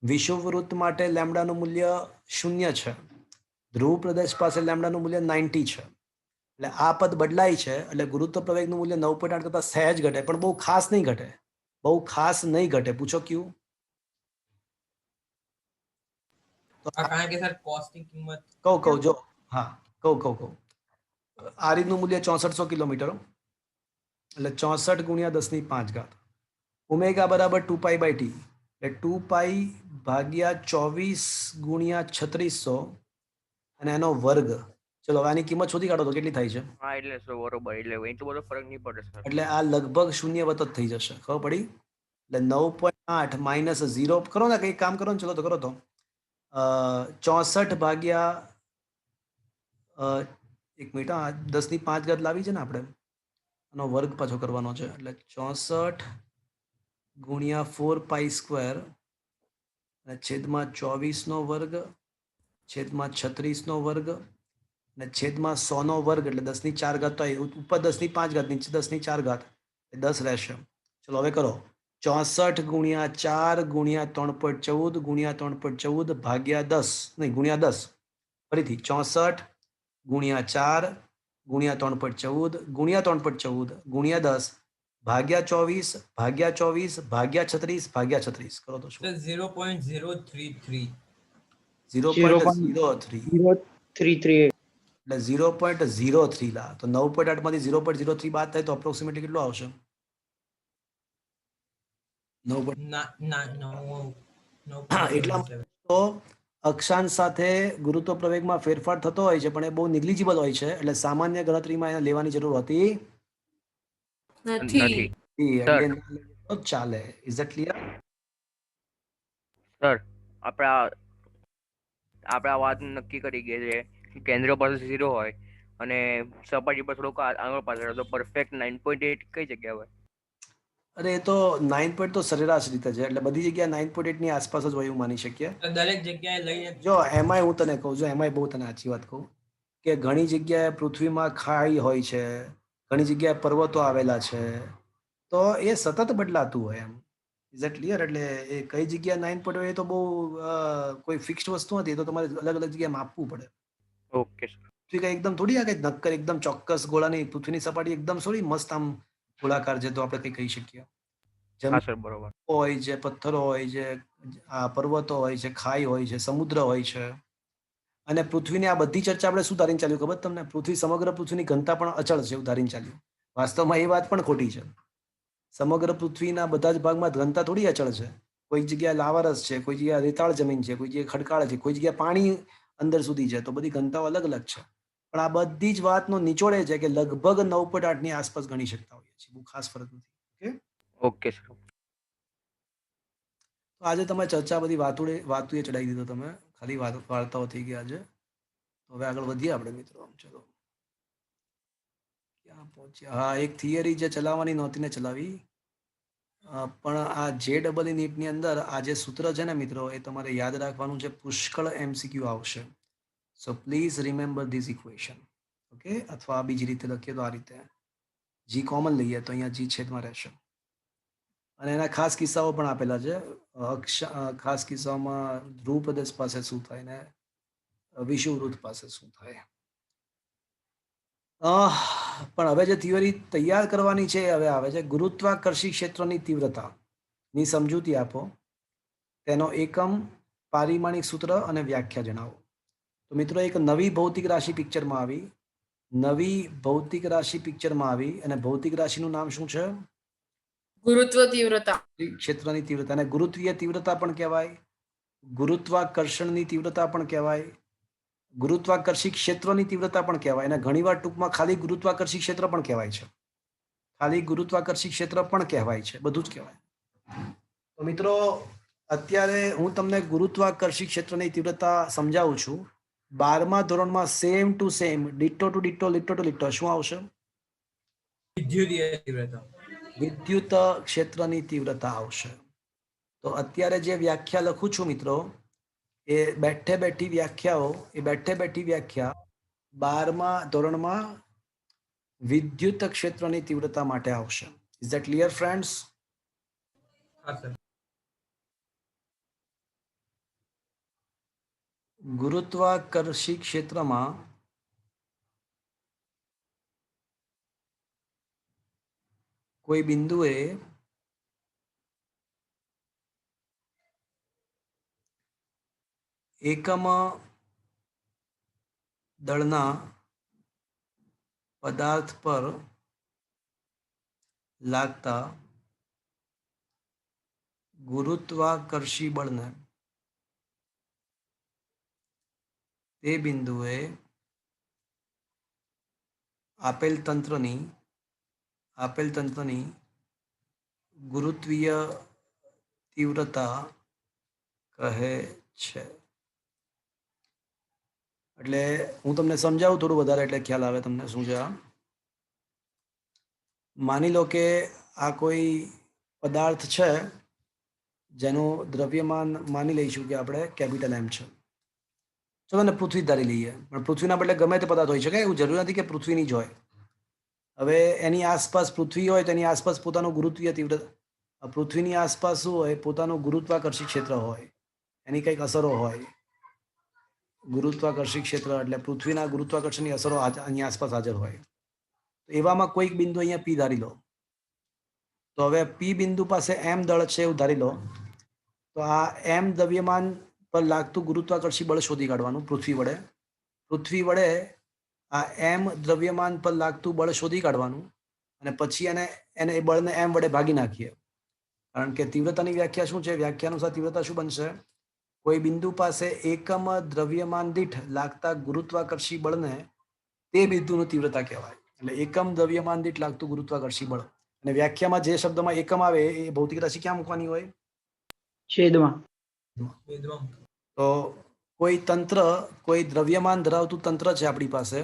વિષુવવૃત્ત માટે લેમડાનું મૂલ્ય 0 છે. ધ્રુવ પ્રદેશ પાસે લેમડાનું મૂલ્ય 90 છે. એટલે આ પદ બદલાય છે. એટલે ગુરુત્વ પ્રવેગનું મૂલ્ય 9.8 કરતા સહેજ ઘટે, પણ બહુ ખાસ નહીં ઘટે. બહુ ખાસ નહીં ઘટે. પૂછો ક્યું? કારણ કે સર કોસ્ટની કિંમત કહું જો. હા, કહું. આરીનું મૂલ્ય 6400 કિલોમીટર, એટલે 64 ગુણ્યા 10⁵. ઓમેગા બરાબર 2π/t, એટલે 2π/24 ગુણ્યા 3600 અને એનો વર્ગ. ચલો હવે આની કિંમત શોધી કાઢો તો કેટલી થાય છે? હા એટલે સર બરોબર, એટલે એટલો બધો ફરક નહીં પડે સર. એટલે આ લગભગ શૂન્યવત જ થઈ જશે. ખબર પડી? એટલે 9.8 માઇનસ 0 કરો ને, કંઈક કામ કરો ને. ચલો તો કરો તો 64 ભાગ્યા 1 મિનિટ, 10⁵ લાવી છે ને આપણે, આનો વર્ગ પાછો કરવાનો છે. એટલે 64 ગુણ્યા 4π² અને છેદમાં 24નો વર્ગ છેદમાં 36નો વર્ગ અને છેદમાં 100નો વર્ગ. એટલે 10⁴ તો ઉપર 10⁵, નીચે 10⁴, 10 રહેશે. ચલો હવે કરો 64 ગુણ્યા 4 ગુણ્યા 3.14 ગુણ્યા 3.14 ભાગ્યા 10, નહીં ગુણ્યા 10. ફરીથી 64 ગુણ્યા 4 ગુણ્યા 3.14 ગુણ્યા 3.14 ગુણ્યા 10 ભાગ્યા 24 ભાગ્યા 24 ભાગ્યા 36 ભાગ્યા 36. કરો તો શું? 0.033. 0.03. 0.038. એટલે 0.03 લા. તો 9.8 માંથી 0.03 બાદ થાય તો અપ્રોક્સિમેટલી કેટલું આવશે? 9. એટલા તો અક્ષાંશ સાથે ગુરુત્વ પ્રવેગમાં ફેરફાર થતો હોય છે, પણ એ બહુ નિગ્લિજિબલ હોય છે. એટલે સામાન્ય ગણતરીમાં એને લેવાની જરૂર હોતી નથી. એટલે ચાલે. Is it clear? સર આપણે આ વાત નક્કી કરી ગઈ છે કેન્દ્ર પર 0 હોય અને સપાટી પર થોડુંક આગળ પાછળ તો પરફેક્ટ 9.8 કઈ જગ્યા હોય? અરે એ તો 9 તો સરેરાશ રીતે છે, એટલે બધી જગ્યાએ 9.8 ની આસપાસ જ હોય એવું માની શકીએ. તો દરેક જગ્યાએ લઈને જો એમાંય હું તને કહું છું, એમાંય બહુ તને સાચી વાત કહું કે ઘણી જગ્યાએ પૃથ્વીમાં ખાઈ હોય છે, ઘણી જગ્યાએ પર્વતો આવેલા છે, તો એ સતત બદલાતું હોય એમ. Is that clear? એટલે એ કઈ જગ્યાએ 9 હોય એ તો બહુ કોઈ ફિક્સ્ડ વસ્તુ નથી, એ તો તમારે અલગ અલગ જગ્યાએ માપવું પડે. Okay sir. પૃથ્વી કઈ એકદમ થોડી આ કઈ નક્કર એકદમ ચોક્કસ ગોળાની, પૃથ્વીની સપાટી એકદમ થોડી મસ્ત આમ ગોળાકાર છે તો આપણે કઈ કહી શકીએ. હા જમીન સર, બરોબર. હોય છે, પથ્થરો હોય છે, આ પર્વતો હોય છે, ખાઈ હોય છે, સમુદ્ર હોય છે. અને પૃથ્વીની આ બધી ચર્ચા આપણે શું ધારીને ચાલ્યું ખબર તમને? સમગ્ર પૃથ્વીની ઘનતા પણ અચળ છે એવું ધારીને ચાલ્યું. વાસ્તવમાં એ વાત પણ ખોટી છે. સમગ્ર પૃથ્વીના બધા જ ભાગમાં ઘનતા થોડી અચળ છે. કોઈ જગ્યાએ લાવારસ છે, કોઈ જગ્યાએ રેતાળ જમીન છે, કોઈ જગ્યાએ ખડકાળ છે, કોઈ જગ્યાએ પાણી અંદર સુધી છે, તો બધી ઘનતાઓ અલગ અલગ છે. પણ આ બધી જ વાતનો નિચોડ એ છે કે લગભગ 9.8 ની આસપાસ ગણી શકતા હોઈએ છીએ. બહુ ખાસ ફરક નથી. Okay, okay sir. તો આજે તમે ચર્ચા બધી વાતુએ ચડાવી દીધો તમે, ખાલી વાર્તાઓ થઈ ગયા આજે. તો હવે આગળ વધીએ આપણે મિત્રો. ચલો, ક્યાં પહોંચ્યા? હા, એક થિયરી જે ચલાવવાની નહોતી ને ચલાવી. પણ આ JEE નીટની અંદર આ જે સૂત્ર છે ને મિત્રો, એ તમારે યાદ રાખવાનું છે. પુષ્કળ MCQ આવશે. So please remember this equation. Okay, અથવા બીજી રીતે લખીએ તો આ રીતે, જી કોમન લઈએ તો અહીંયા જી છેદમાં રહેશે. અને એના ખાસ કિસ્સાઓ પણ આપેલા છે. ખાસ કિસ્સાઓમાં ધ્રુવ પ્રદેશ પાસે શું થાય ને વિષુવવૃત્ત પાસે શું થાય. પણ હવે જે થિયરી તૈયાર કરવાની છે હવે આવે છે ગુરુત્વાકર્ષી ક્ષેત્રની તીવ્રતા ની સમજૂતી આપો, તેનો એકમ, પારિમાણિક સૂત્ર અને વ્યાખ્યા જણાવો. તો મિત્રો, એક નવી ભૌતિક રાશિ પિક્ચરમાં આવી. અને ભૌતિક રાશિનું નામ શું છે? ગુરુત્વ તીવ્રતા. ક્ષેત્રની તીવ્રતા. અને ગુરુત્વીય તીવ્રતા પણ કહેવાય, ગુરુત્વાકર્ષણની તીવ્રતા પણ કહેવાય, ગુરુત્વાકર્ષી ક્ષેત્રની તીવ્રતા પણ કહેવાય. અને ઘણીવાર ટૂંકમાં ખાલી ગુરુત્વાકર્ષી ક્ષેત્ર પણ કહેવાય છે. બધું જ કહેવાય. તો મિત્રો, અત્યારે હું તમને ગુરુત્વાકર્ષી ક્ષેત્રની તીવ્રતા સમજાવું છું. 12મા ધોરણમાં same to same, ditto to ditto શું આવશે? વિદ્યુતીય તીવ્રતા. વિદ્યુત ક્ષેત્રની તીવ્રતા આવશે. તો અત્યારે જે વ્યાખ્યા લખું છું મિત્રો, એ બેઠે બેઠી વ્યાખ્યા 12મા ધોરણમાં વિદ્યુત ક્ષેત્રની તીવ્રતા માટે આવશે. Is that clear friends? હા સર. ગુરુત્વાકર્ષી ક્ષેત્રમાં કોઈ બિંદુએ એકમ દળના પદાર્થ પર લાગતા ગુરુત્વાકર્ષી બળને તે બિંદુએ આપેલ તંત્રની ગુરુત્વીય તીવ્રતા કહે છે. એટલે હું તમને સમજાવું થોડું વધારે, એટલે ખ્યાલ આવે તમને શું છે. માની લો કે આ કોઈ પદાર્થ છે જેનું દ્રવ્યમાન માની લઈશું કે આપણે કેપિટલ M છે. ચલો ને પૃથ્વી ધારી લઈએ, પણ પૃથ્વીના બદલે ગમે તે પદાર્થ હોઈ શકે, એવું જરૂરી નથી કે પૃથ્વીની જ હોય. હવે એની આસપાસ પૃથ્વી હોય તો એની આસપાસ પોતાનું ગુરુત્વીય તીવ્રતા, પૃથ્વીની આસપાસ શું હોય? પોતાનું ગુરુત્વાકર્ષી ક્ષેત્ર હોય, એની કંઈક અસરો હોય. ગુરુત્વાકર્ષી ક્ષેત્ર એટલે પૃથ્વીના ગુરુત્વાકર્ષણની અસરો એની આસપાસ હાજર હોય. તો એવામાં કોઈક બિંદુ અહીંયા P ધારી લો. તો હવે P બિંદુ પાસે M દળ છે એવું ધારી લો. તો આ M દ્રવ્યમાન પર લાગતું ગુરુત્વાકર્ષી બળ શોધી કાઢવાનું પૃથ્વી વડે આ M દ્રવ્યમાન પર લાગતું બળ શોધી કાઢવાનું. અને પછી એને એ બળને M વડે ભાગી નાખીએ. કારણ કે તીવ્રતાની વ્યાખ્યા શું છે? વ્યાખ્યા અનુસાર તીવ્રતા શું બનશે? કોઈ બિંદુ પાસે એકમ દ્રવ્યમાન દીઠ લાગતા ગુરુત્વાકર્ષી બળને તે બિંદુની તીવ્રતા કહેવાય. એટલે એકમ દ્રવ્યમાન દીઠ લાગતું ગુરુત્વાકર્ષી બળ. અને વ્યાખ્યામાં જે શબ્દમાં એકમ આવે એ ભૌતિક રાશિ ક્યાં મૂકવાની હોય? છેદમાં. તો કોઈ દ્રવ્યમાન ધરાવતું તંત્ર છે આપણી પાસે,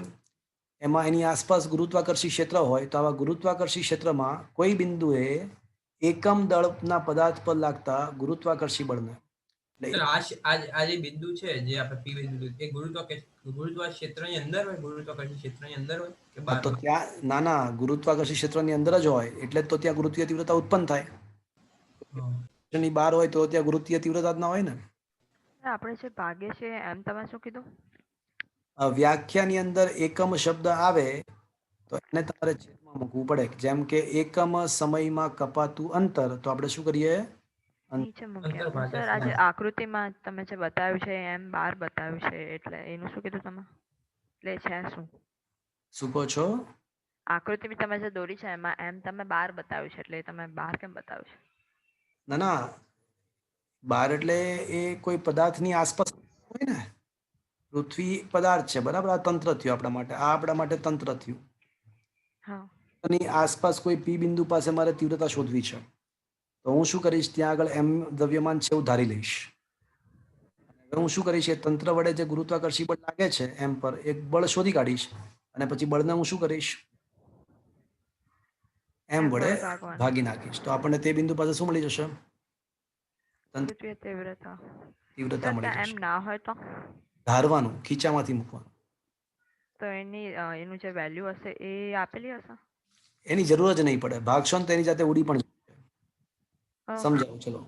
એમાં એની આસપાસ ગુરુત્વાકર્ષી ક્ષેત્ર હોય તો આવા ગુરુત્વાકર્ષી ક્ષેત્રમાં કોઈ બિંદુએ એકમ દળના પદાર્થ પર લાગતા ગુરુત્વાકર્ષી બળને એટલે આ જે બિંદુ છે જે આપણે પી બિંદુ એ ગુરુત્વ ક્ષેત્રની અંદર હોય, ગુરુત્વાકર્ષણ ક્ષેત્રની અંદર હોય કે હા, બહાર તો હોય? ત્યાં ના ગુરુત્વાકર્ષી ક્ષેત્રની અંદર જ હોય એટલે જ તો ત્યાં ગુરુત્વીય તીવ્રતા ઉત્પન્ન થાય. હા. ક્ષેત્રની બહાર હોય તો ત્યાં ગુરુત્વીય તીવ્રતા જ ના હોય ને. આપણે જે ભાગીએ છીએ એમ તમે શું કીધું? વ્યાખ્યાની અંદર એકમ શબ્દ આવે તો એને તમારે છેદમાં મૂકવું પડે. જેમ કે એકમ સમયમાં કપાતું અંતર તો આપણે શું કરીએ? નીચે મૂક્યા અંતર હતા સર. ભાગ્યા આજે સમય. આકૃતિમાં તમે જે બતાવ્યું છે એમ 12 બતાવ્યું છે એટલે એનું શું કીધું તમે? એટલે છે શું? શું કહો છો? આકૃતિ તમે જે દોરી છે એમાં એમ તમે 12 બતાવ્યું છે એટલે તમે 12 કેમ બતાવ્યું છે? ના, બાર એટલે એ કોઈ પદાર્થની આસપાસ હોય ને. પૃથ્વી પદાર્થ છે, બરાબર? આ તંત્ર થયું આપણા માટે, આ આપણા માટે તંત્ર થયું. હા. એની આસપાસ કોઈ પી બિંદુ પાસે મારે તીવ્રતા શોધવી છે તો હું શું કરીશ? ત્યાં આગળ એમ દ્રવ્યમાન છે એવું ધારી લઈશ. હવે હું શું કરીશ? એ તંત્ર વડે જે ગુરુત્વાકર્ષી બળ લાગે છે એમ પર એક બળ શોધી કાઢીશ અને પછી બળને હું શું કરીશ? એમ વડે ભાગવાનું. ભાગી નાખીશ તો આપણને તે બિંદુ પાસે શું મળી જશે? તંત્ર ગુરુત્વીય તીવ્રતા. તીવ્રતા સર મળી ત્યાં એમ જશે. ના હોય તો ધારવાનું, ખીચામાંથી મૂકવાનું. એનું જે વેલ્યુ હશે એ આપેલી હશે? એની જરૂર જ નહીં પડે. ભાગશો ને તેની જાતે ઉડી પણ જશે. ઓકે. સમજાવું ચલો.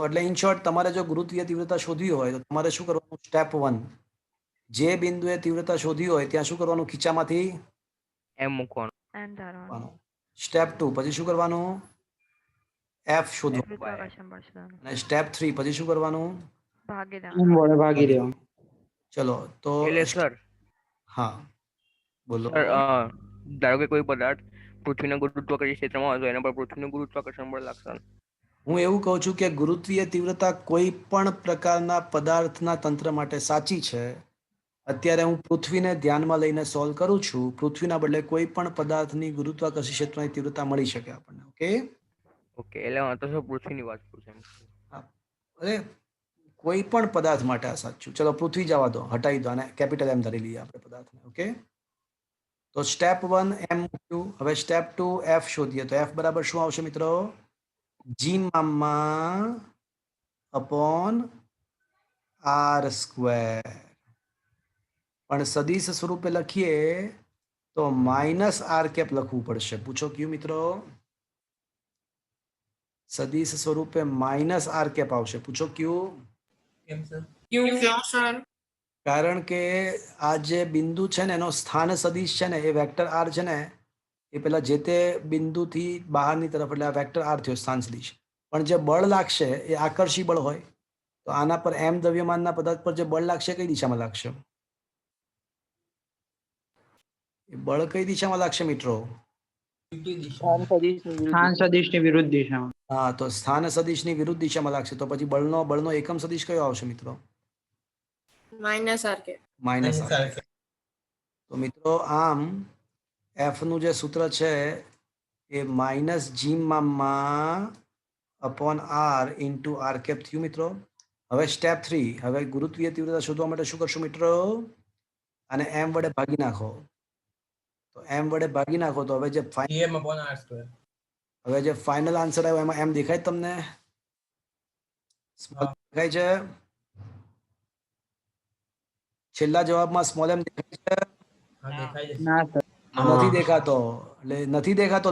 એટલે ઇન શોર્ટ તમારે જો ગુરુત્વીય તીવ્રતા શોધવી હોય તો તમારે શું કરવાનું? સ્ટેપ 1, જે બિંદુએ તીવ્રતા શોધવી હોય ત્યાં શું કરવાનું? ખીચામાંથી એમ મૂકવાનું. એમ ધારવાનું. સ્ટેપ 2 પછી શું કરવાનું? એફ શોધવાનું. ગુરુત્વાકર્ષણ બળ શોધવાનું. અને સ્ટેપ 3 પછી શું કરવાનું? ભાગી એમ દેવાનું. વડે ભાગી દેવાનું. ચલો તો એટલે સર હા બોલો. ધારો કે કોઈ પદાર્થ પૃથ્વીના ગુરુત્વાકર્ષણ ક્ષેત્રમાં હોય તો એના પર પૃથ્વીનું ગુરુત્વાકર્ષણ બળ લાગશે. હું એવું કહું છું કે ગુરુત્વીય તીવ્રતા કોઈ પણ પ્રકારના પદાર્થના તંત્ર માટે સાચી છે. અત્યારે હું પૃથ્વીને ધ્યાનમાં લઈને સોલ્વ કરું છું. પૃથ્વીના બદલે કોઈ પણ પદાર્થની ગુરુત્વાકર્ષી ક્ષેત્રની તીવ્રતા મળી શકે આપણને. ઓકે, એટલે તો સર પૃથ્વીની વાત કરું છું. અરે કોઈ પણ પદાર્થ માટે આ સાચું. ચલો પૃથ્વી જવા દો, હટાવી દો અને કેપિટલ એમ ધરી લઈએ આપણે પદાર્થને. ઓકે, તો સ્ટેપ 1 એમ મૂક્યું. હવે સ્ટેપ 2 એફ શોધીએ તો એફ બરાબર શું આવશે મિત્રો? જી મામા અપોન આર સ્ક્વેર. પણ સદિશ સ્વરૂપે લખીએ તો માઇનસ આર કેપ લખવું પડશે. પૂછો કયું મિત્રો? સદિશ સ્વરૂપે માઇનસ આર કેપ આવશે. પૂછો કયું? કેમ સર? ક્યું સર? કારણ કે આ જે બિંદુ છે ને એનો સ્થાન સદિશ છે ને એ વેક્ટર આર છે ને એ પેલા જે તે બિંદુથી બહારની તરફ એટલે આ વેક્ટર આર થયો સ્થાન સદિશ. પણ જે બળ લાગશે એ આકર્ષી બળ હોય તો આના પર એમ દ્રવ્યમાનના પદાર્થ પર જે બળ લાગશે કઈ દિશામાં લાગશે? એ બળ કઈ દિશામાં લાગશે મિત્રો? સ્થાન સદિશની વિરુદ્ધ દિશામાં. હા, તો સ્થાન સદિશની વિરુદ્ધ દિશામાં લાગશે તો પછી બળનો એકમ સદિશ કયો આવશે મિત્રો? માઇનસ આર કે. Minus r. તો મિત્રો આમ એફ નું જે સૂત્ર છે એ માઇનસ જી મામા upon r into r cap થયું મિત્રો. હવે સ્ટેપ 3, હવે ગુરુત્વીય તીવ્રતા શોધવા માટે શું કરશું મિત્રો? અને એમ વડે ભાગી નાખો. તો એમ વડે ભાગી નાખો તો હવે જે ફાઇનલ આન્સર આવ્યો એમાં એમ દેખાય તમને? સ્મોલ દેખાય છે? છેલ્લા જવાબમાં સ્મોલ એમ દેખાય છે? ના સર. નથી દેખાતો. એટલે નથી દેખાતો.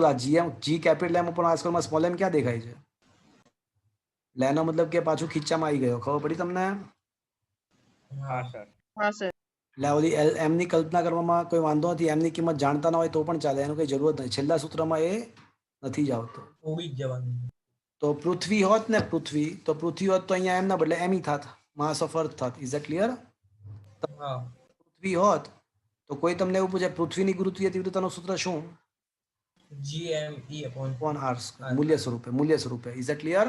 જી કેપિટલ એમ ઉપર આજકાલમાં સ્મોલ એમ ક્યાં દેખાય છે? એટલે એનો મતલબ કે પાછું ખીચામાં આવી ગયો. ખબર પડી તમને? હા સર. હા સર. એટલે ઓલી એમની કલ્પના કરવામાં કોઈ વાંધો નથી. એમની કિંમત જાણતા ના હોય તો પણ ચાલે, એનું કઈ જરૂરત નથી. છેલ્લા સૂત્રમાં એ નથી જ આવતો. તો પૃથ્વી હોત ને પૃથ્વી હોત તો અહીંયા એમ ના બદલે એમ થાત, માસ ઓફ અર્થ થાત. Is it clear? પૃથ્વી હોત તો કોઈ તમને એવું પૂછે પૃથ્વીની ગુરુત્વીય તીવ્રતાનું સૂત્ર શું? GME upon r square. મૂલ્ય સ્વરૂપે. Is it clear?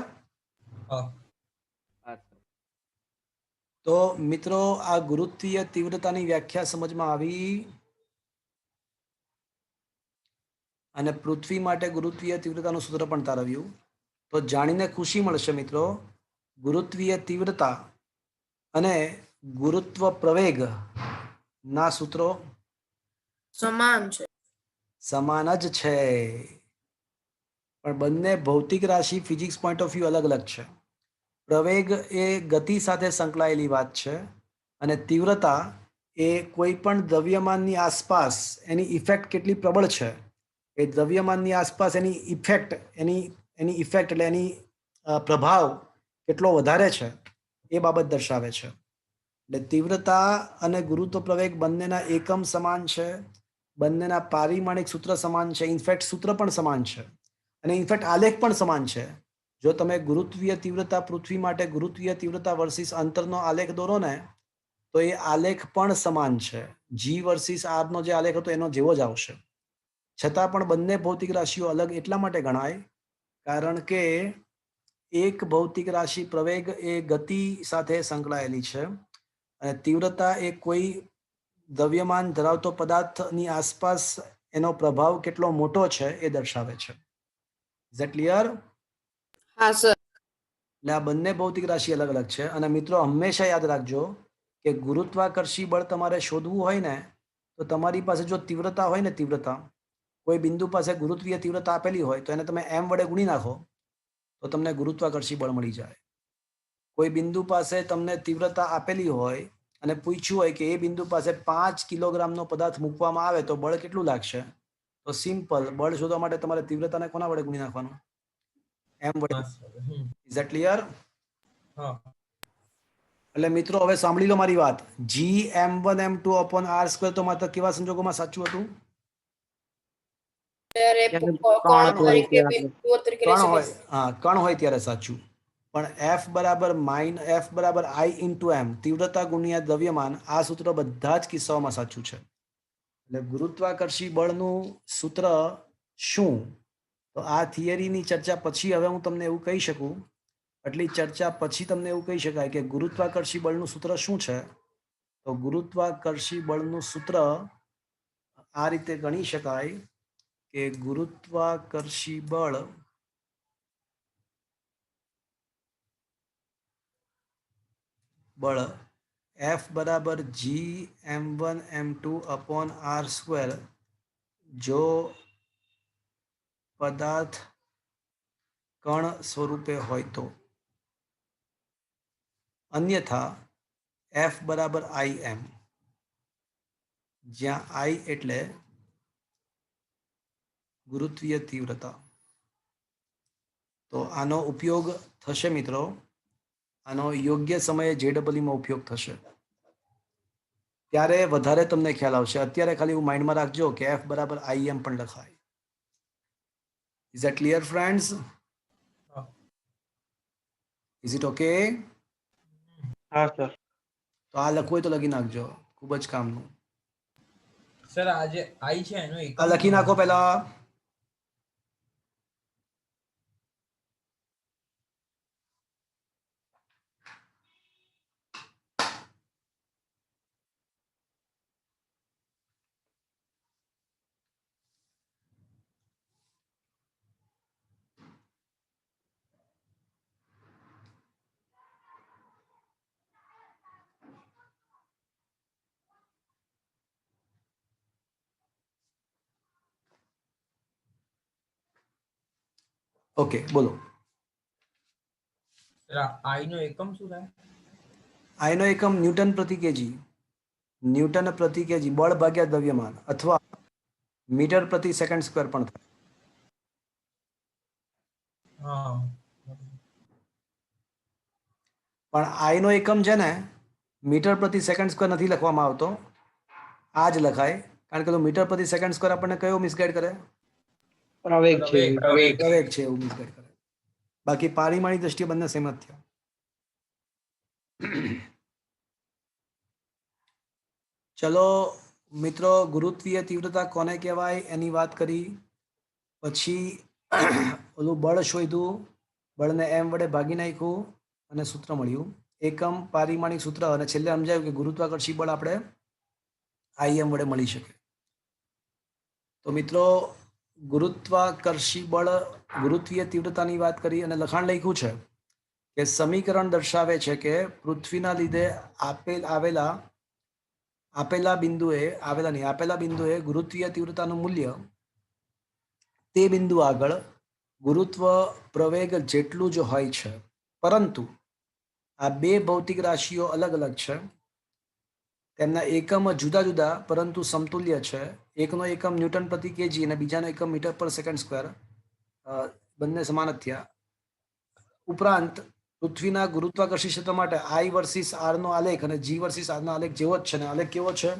તો મિત્રો આ ગુરુત્વીય તીવ્રતાની વ્યાખ્યા સમજમાં આવી અને પૃથ્વી માટે ગુરુત્વીય તીવ્રતાનું સૂત્ર પણ તારવ્યું. તો જાણીને ખુશી મળશે મિત્રો, ગુરુત્વીય તીવ્રતા અને ગુરુત્વ પ્રવેગ ના સૂત્રો સમાન છે. સમાન જ છે, પણ બંને ભૌતિક રાશિ ફિઝિક્સ પોઈન્ટ ઓફ વ્યૂ અલગ અલગ છે. પ્રવેગ એ ગતિ સાથે સંકળાયેલી વાત છે અને તીવ્રતા એ કોઈ પણ દ્રવ્યમાનની આસપાસ એની ઇફેક્ટ કેટલી પ્રબળ છે, એ દ્રવ્યમાનની આસપાસ એની ઇફેક્ટ એટલે એની પ્રભાવ કેટલો વધારે છે એ બાબત દર્શાવે છે. એટલે તીવ્રતા અને ગુરુત્વ પ્રવેગ બંનેના એકમ સમાન છે, બંનેના પારિમાણિક સૂત્ર સમાન છે, ઇનફેક્ટ સૂત્ર પણ સમાન છે અને ઇનફેક્ટ આલેખ પણ સમાન છે. જો તમે ગુરુત્વીય તીવ્રતા પૃથ્વી માટે ગુરુત્વીય તીવ્રતા વર્સિસ અંતરનો આલેખ દોરો ને તો એ આલેખ પણ સમાન છે. જી વર્સિસ આરનો જે આલેખ હતો એનો જેવો જ આવશે. છતાં પણ બંને ભૌતિક રાશિઓ અલગ એટલા માટે ગણાય કારણ કે એક ભૌતિક રાશિ પ્રવેગ એ ગતિ સાથે સંકળાયેલી છે અને તીવ્રતા એ કોઈ દ્રવ્યમાન ધરાવતો પદાર્થની આસપાસ એનો પ્રભાવ કેટલો મોટો છે એ દર્શાવે છે. Is that clear? હા સર. એટલે આ બંને ભૌતિક રાશિ અલગ અલગ છે. અને મિત્રો હંમેશા યાદ રાખજો કે ગુરુત્વાકર્ષી બળ તમારે શોધવું હોય ને તો તમારી પાસે જો તીવ્રતા હોય ને, તીવ્રતા કોઈ બિંદુ પાસે ગુરુત્વીય તીવ્રતા આપેલી હોય તો એને તમે m વડે ગુણી નાખો તો તમને ગુરુત્વાકર્ષી બળ મળી જાય. કોઈ બિંદુ પાસે તમને તીવ્રતા આપેલી હોય અને પૂછ્યું હોય કે એ બિંદુ પાસે 5 કિલોગ્રામનો પદાર્થ મૂકવામાં આવે તો બળ કેટલું લાગશે, તો સિમ્પલ બળ શોધવા માટે તમારે તીવ્રતાને કોના વડે ગુણી નાખવાનું? m વડે. Is that clear? એટલે મિત્રો હવે સાંભળી લો મારી વાત. Gm1m2/r² તો માત્ર કેવા સંજોગોમાં સાચું હતું? કણ હોય ત્યારે સાચું. પણ F બરાબર I into m, તીવ્રતા ગુણ્યા દ્રવ્યમાન, આ સૂત્ર બધા જ કિસ્સાઓમાં સાચું છે. એટલે ગુરુત્વાકર્ષી બળનું સૂત્ર શું? તો આ થિયરીની ચર્ચા પછી હવે હું તમને એવું કહી શકું, આટલી ચર્ચા પછી તમને એવું કહી શકાય કે ગુરુત્વાકર્ષી બળનું સૂત્ર શું છે. તો ગુરુત્વાકર્ષી બળનું સૂત્ર આ રીતે ગણી શકાય કે ગુરુત્વાકર્ષી બળ F બરાબર Gm1m2/r², જો પદાર્થ કણ સ્વરૂપે હોય તો, અન્યથા F બરાબર Im, જ્યાં I એટલે ગુરુત્વીય તીવ્રતા. તો આનો ઉપયોગ થશે મિત્રો, આનો યોગ્ય સમયે JEE માં ઉપયોગ થશે ત્યારે વધારે તમને ખ્યાલ આવશે. અત્યારે ખાલી હું માઇન્ડમાં રાખજો કે F બરાબર Im પણ લખાય. Is that clear friends? Is it okay? હા સર. તો આ લખવું હોય તો લખી નાખજો, ખૂબ જ કામનું. સર આ જે I છે એનો એકમ આ લખી નાખો પહેલા. ઓકે, બોલો. I નો એકમ શું થાય? I નો એકમ ન્યૂટન પ્રતિ કેજી. ન્યૂટન પ્રતિ કેજી બળ ભાગ્યા દ્રવ્યમાન, અથવા મીટર પ્રતિ સેકન્ડ સ્ક્વેર પણ થાય. પણ I નો એકમ છે ને મીટર પ્રતિ સેકન્ડ સ્ક્વેર નથી લખવામાં આવતો, આ જ લખાય. કારણ કે મીટર પ્રતિ સેકન્ડ સ્ક્વેર આપણને કયો મિસગાઈડ કરે? પ્રવેગ છે. પ્રવેગ છે એવું મિસગાઈડ કરે. બાકી પારિમાણિક દ્રષ્ટિએ બંને સેમ જ થયા. ચલો મિત્રો, ગુરુત્વીય તીવ્રતા કોને કહેવાય એની વાત કરી. પછી ઓલું બળ શોધ્યું, બળને m વડે ભાગી નાખ્યું અને સૂત્ર મળ્યું, એકમ પારિમાણિક સૂત્ર. અને છેલ્લે સમજાયું કે ગુરુત્વાકર્ષી બળ આપણે Im વડે મળી શકે. તો મિત્રો ગુરુત્વાકર્ષી બળ, ગુરુત્વીય તીવ્રતાની વાત કરી અને લખાણ લખ્યું છે કે સમીકરણ દર્શાવે છે કે પૃથ્વીના લીધે આપેલા બિંદુએ ગુરુત્વીય તીવ્રતાનું મૂલ્ય તે બિંદુ આગળ ગુરુત્વ પ્રવેગ જેટલું જ હોય છે, પરંતુ આ બે ભૌતિક રાશિઓ અલગ અલગ છે. તેમના એકમ જુદા જુદા પરંતુ સમતુલ્ય છે. એકનો એકમ ન્યૂટન પ્રતિ કેજી અને બીજાનો એકમ મીટર પર સેકન્ડ સ્ક્વેર. બંને સમાન જ થયા. ઉપરાંત પૃથ્વીના ગુરુત્વાકર્ષણ ક્ષેત્ર માટે I વર્સિસ R નો આલેખ અને G વર્સિસ R નો આલેખ જેવો જ છે. અને આલેખ કેવો છે?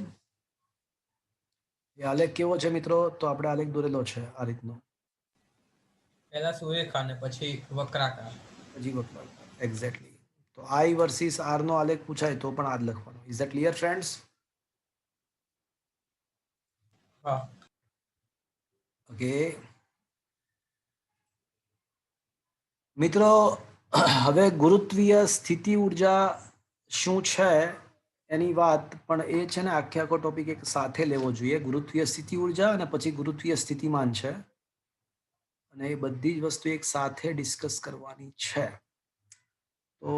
એ આલેખ કેવો છે મિત્રો? તો આપણે આલેખ દોરેલો છે આ રીતનો. પહેલા સુરેખા અને પછી વક્રાકાર. હજી વક્રાકાર. એક્ઝેક્ટલી. તો I વર્સિસ R નો આલેખ પૂછાય તો પણ આ જ લખવાનો. Is that clear friends? હા. ઓકે મિત્રો, હવે ગુરુત્વીય સ્થિતિ ઉર્જા શું છે એની વાત પણ એ છે ને આખે આખો ટોપિક એક સાથે લેવો જોઈએ. ગુરુત્વીય સ્થિતિ ઉર્જા અને પછી ગુરુત્વીય સ્થિતિમાન છે, અને એ બધી જ વસ્તુ એક સાથે ડિસ્કસ કરવાની છે. તો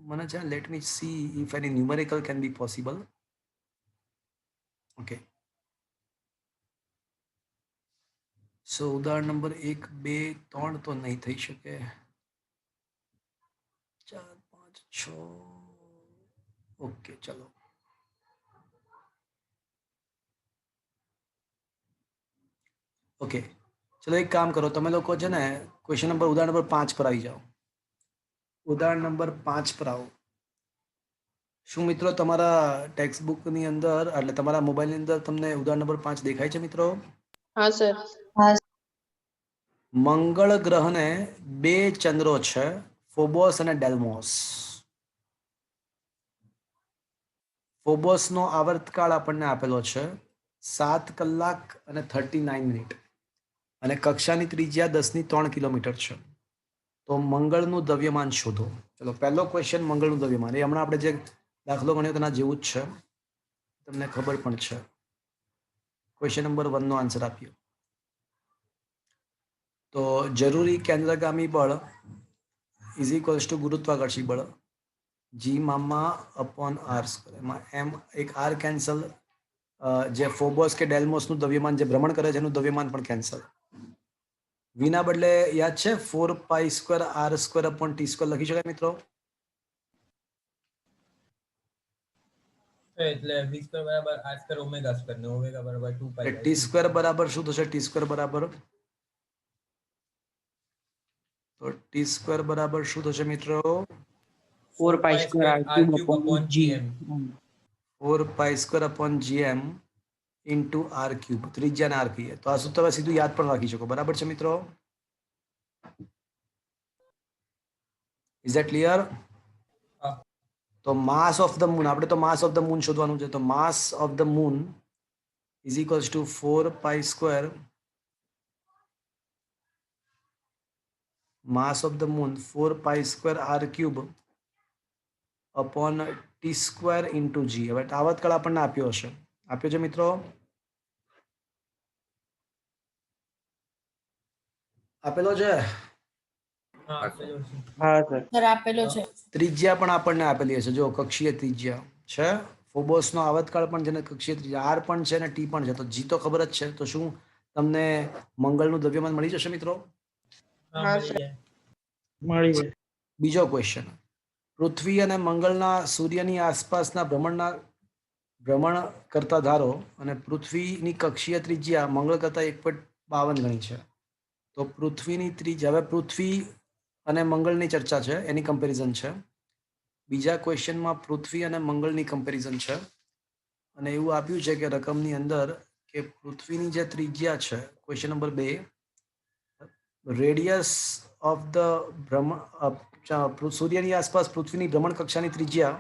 મને છે let me see if any numerical can be possible. Okay, so ઉદાહરણ નંબર 1, 2, 3 તો નહીં થઈ શકે. 4, 5, 6. ઓકે, ચલો. ઓકે, ચલો એક કામ કરો, તમે લોકો છે ને ક્વેશ્ચન નંબર ઉદાહરણ નંબર 5 પર આવી જાઓ. ઉદાહરણ નંબર 5 પર આવો. શું મિત્રો તમારા ટેક્સ્ટ બુકની અંદર એટલે તમારા મોબાઈલની અંદર તમને ઉદાહરણ નંબર 5 દેખાય છે મિત્રો? હા સર. મંગળ ગ્રહને બે ચંદ્રો છે, ફોબોસ અને ડેલ્મોસ. ફોબોસનો આવર્તકાળ આપણને આપેલો છે 7 કલાક અને 39 મિનિટ અને કક્ષાની ત્રિજ્યા 10⁻³ કિલોમીટર છે. તો મંગળનું દ્રવ્યમાન શોધો. ચલો, પહેલો ક્વેશ્ચન મંગળનું દ્રવ્યમાન. એ હમણાં આપણે જે દાખલો ગણ્યો તેના જેવું જ છે, તમને ખબર પણ છે. ક્વેશ્ચન નંબર 1 નો આન્સર આપ્યો. તો જરૂરી કેન્દ્રગામી બળ ઇઝ ઇક્વલ્સ ટુ ગુરુત્વાકર્ષી બળ G મામા અપોન R સ્ક્વેર. એમાં એમ એક R કેન્સલ, જે ફોબોસ કે ડેલ્મોસનું દ્રવ્યમાન જે ભ્રમણ કરે છે એનું દ્રવ્યમાન પણ કેન્સલ. વીના બદલે યાદ છે 4π² R² અપોન T² લખી શકાય મિત્રો? એટલે v² બરાબર r² ઓમેગા સ્ક્વેર ને ઓમેગા બરાબર 2π. T² બરાબર શું થશે? T² બરાબર, તો T² બરાબર શું થશે મિત્રો? 4π² R³ upon G. 4π² upon GM into R³. ત્રિજ્યાને R કહીએ તો આ સૂત્ર તમે સીધું યાદ પણ રાખી શકો. બરાબર છે મિત્રો? Is that clear? તો માસ ઓફ ધ મૂન, આપણે તો માસ ઓફ ધ મૂન શોધવાનું છે. તો mass of the moon is equals to 4π². Mass of the moon 4π² R³ upon T² into G. હવે આવર્તકાળ આપણને આપ્યો હશે, આપ્યો છે મિત્રો? આપેલો છે? હા સર. સર આપેલો છે. ત્રિજ્યા પણ આપણને આપેલી હશે. જો કક્ષીય ત્રિજ્યા છે, ફોબોસનો આવર્તકાળ પણ છે ને કક્ષીય ત્રિજ્યા R પણ છે ને T પણ છે. તો G તો ખબર જ છે. તો શું તમને મંગળનું દ્રવ્યમાન મળી જશે મિત્રો? હા સર. મળી જાય. બીજો ક્વેશ્ચન. પૃથ્વી અને મંગળના સૂર્યની આસપાસના ભ્રમણ કરતા ધારો અને પૃથ્વીની કક્ષીય ત્રિજ્યા મંગળ કરતા 1.52 ગણી છે. તો પૃથ્વીની ત્રિજ્યા, હવે પૃથ્વી અને મંગળની ચર્ચા છે, એની કમ્પેરિઝન છે. બીજા ક્વેશ્ચનમાં પૃથ્વી અને મંગળની કમ્પેરિઝન છે, અને એવું આપ્યું છે કે રકમની અંદર કે પૃથ્વીની જે ત્રિજ્યા છે, question number 2, radius of the સૂર્યની આસપાસ પૃથ્વીની ભ્રમણ કક્ષાની ત્રિજ્યા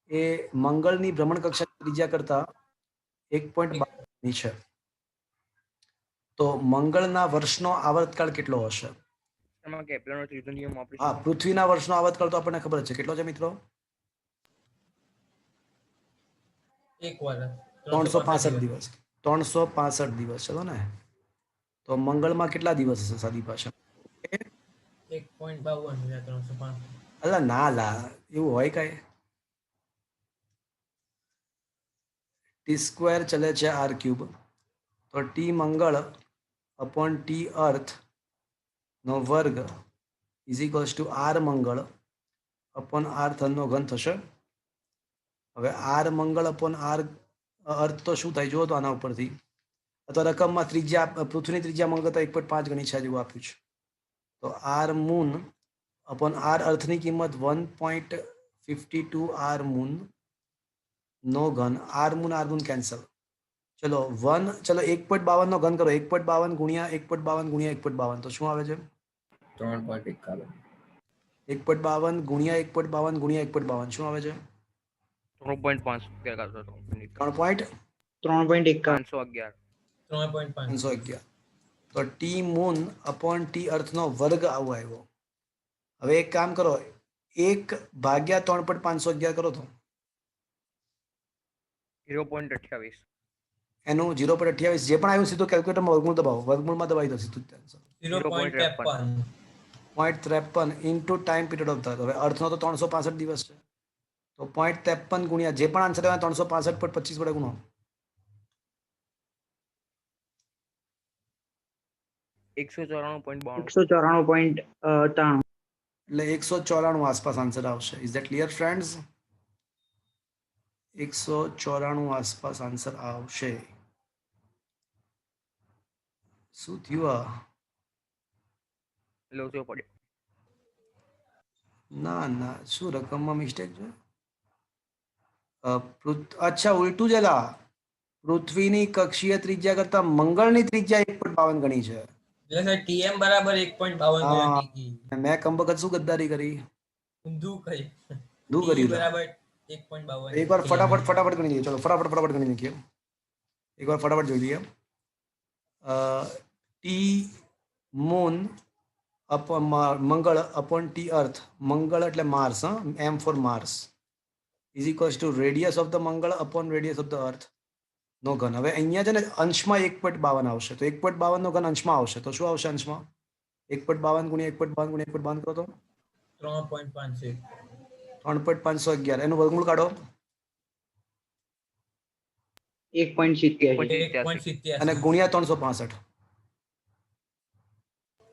એ મંગળની ભ્રમણ કક્ષાની ત્રિજ્યા કરતા 1.52 છે. તો મંગળના વર્ષનો આવર્તકાળ કેટલો હશે? એમાં કેપ્લરનો ત્રીજો નિયમ વાપરી હા, પૃથ્વીના વર્ષનો આવર્તકાળ તો આપણને ખબર જ છે. કેટલો છે મિત્રો? 1 વર્ષ 365 દિવસ. 365 દિવસ. ચલો ને, તો મંગળમાં કેટલા દિવસ હશે સાદી ભાષા? 1.52 અલા ના લા, એવું હોય કઈ? ટી સ્ક્વેર ચલે છે આર ક્યુબ, તો T Mangal upon T earth નો વર્ગ is equals to R Mangal upon R ધનનો ઘન થશે. હવે R Mangal upon R earth તો શું થાય જુઓ તો આના ઉપરથી, અથવા રકમમાં ત્રિજ્યા પૃથ્વીની ત્રિજ્યા મંગળ કરતાં 1.5 ગણી છે જેવું આપ્યું છે. તો આર મૂન અપોન આર અર્થની કિંમત 1.52 આર મૂન નો ઘન. R moon cancel. ચલો 1.52 નો ઘન કરો. 1.52 ગુણ્યા 1.52 ગુણ્યા 1.52 તો શું આવે છે? 3.51. 1.52 ગુણ્યા 1.52 ગુણ્યા 1.52 શું આવે છે? 3.511. 3.511. 3.511. તો ટી મૂન અપોન ટી અર્થનો વર્ગ આવો આવ્યો. હવે એક કામ કરો, 1 ભાગ્યા 3.511 કરો તો 0.28. એનું 0.28 જે પણ આવ્યું સીધું કેલ્ક્યુલેટરમાં વર્ગમૂળ દબાવો, વર્ગમૂળમાં દબાવી દો સીધું જ answer. 0.53 into time period of the. હવે અર્થનો તો 365 દિવસ છે, તો 0.53 ગુણ્યા જે પણ આન્સર આવે 365.25 વડે ગુણો. 194.92. 194.93. એટલે 194 આસપાસ આન્સર આવશે. Is that clear friends? 194 આસપાસ આન્સર આવશે. શું થયું આ? લોચો પડ્યો. ના શું રકમમાં મિસ્ટેક છે? અચ્છા ઉલટું છે લા. પૃથ્વીની કક્ષીય ત્રિજ્યા કરતા મંગળની ત્રિજ્યા 1.52 ગણી છે. એટલે સર TM બરાબર 1.52 હા. TE. મેં કંબકત શું ગદ્દારી કરી? ઊંધું કર્યું. શું TE કર્યું લા? બરાબર 1.52. એક વાર ફટાફટ ગણી લઈએ. ચલો ફટાફટ ગણી નાખીએ. એક વાર ફટાફટ જોઈ લઈએ. T moon upon Mangal upon T earth. Mangal એટલે Mars, M for Mars is equals to radius of the Mangal upon radius of the earth નો ઘન. હવે અહીંયા છે ને અંશમાં 1.52 આવશે, તો 1.52 નો ઘન અંશમાં આવશે તો શું આવશે અંશમાં? 1.52 ગુણ્યા 1.52 ગુણ્યા 1.52 કરો તો 3.51. 3.511 એનું વર્ગમૂળ કાઢો 1.87. 1.87. અને ગુણ્યા 365.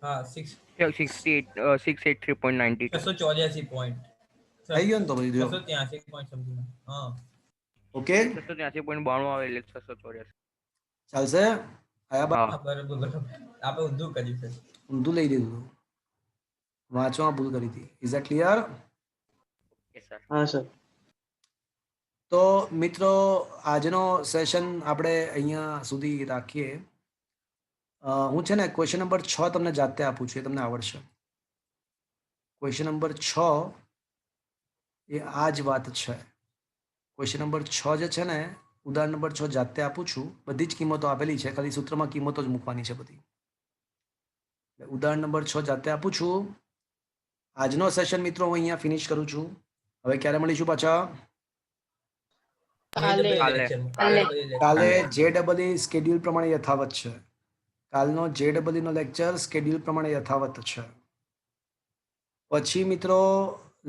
હા 683.92. 684 point. થઈ ગયો ને તો પછી જો. 683 point something. હા ઓકે 683.92 આવે એટલે 684. ચાલશે? આયા બા? હા. બરાબર. આપણે ઊંધું કર્યું છે. ઊંધું લઈ લીધું, વાંચવામાં ભૂલ કરી હતી. Is that clear? Yes, sir. હા સર. તો મિત્રો આજનો સેશન આપણે અહીંયા સુધી રાખીએ. હું છે ને ક્વેશ્ચન નંબર 6 તમને જાતે આપું છું, એ તમને આવડશે. ક્વેશ્ચન નંબર 6 એ આ જ વાત છે. ક્વેશ્ચન નંબર 6 જે છે ને, ઉદાહરણ નંબર 6 જાતે આપું છું. બધી જ કિંમતો આપેલી છે, ખાલી સૂત્રમાં કિંમતો જ મૂકવાની છે બધી. ઉદાહરણ નંબર 6 જાતે આપું છું. આજનો સેશન મિત્રો હું અહીંયા ફિનિશ કરું છું. હવે ક્યારે મળીશું પાછા? કાલે. કાલે JEE સ્કેડ્યુલ પ્રમાણે યથાવત છે. કાલનો JEE નો લેક્ચર સ્કેડ્યુલ પ્રમાણે યથાવત છે. પછી મિત્રો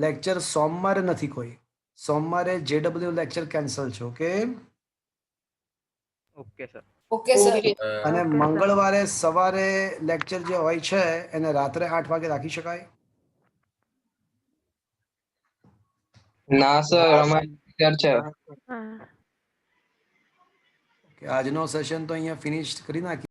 લેક્ચર સોમવારે નથી કોઈ. સોમવારે JEE લેક્ચર કેન્સલ છે. Okay? Okay, sir. Okay sir. અને Okay, sir. મંગળવારે સવારે લેક્ચર જે હોય છે એને રાત્રે 8 વાગે રાખી શકાય? ના સર અમારે છે. હા. આજનો સેશન તો અહીંયા ફિનિશ કરી નાખીએ.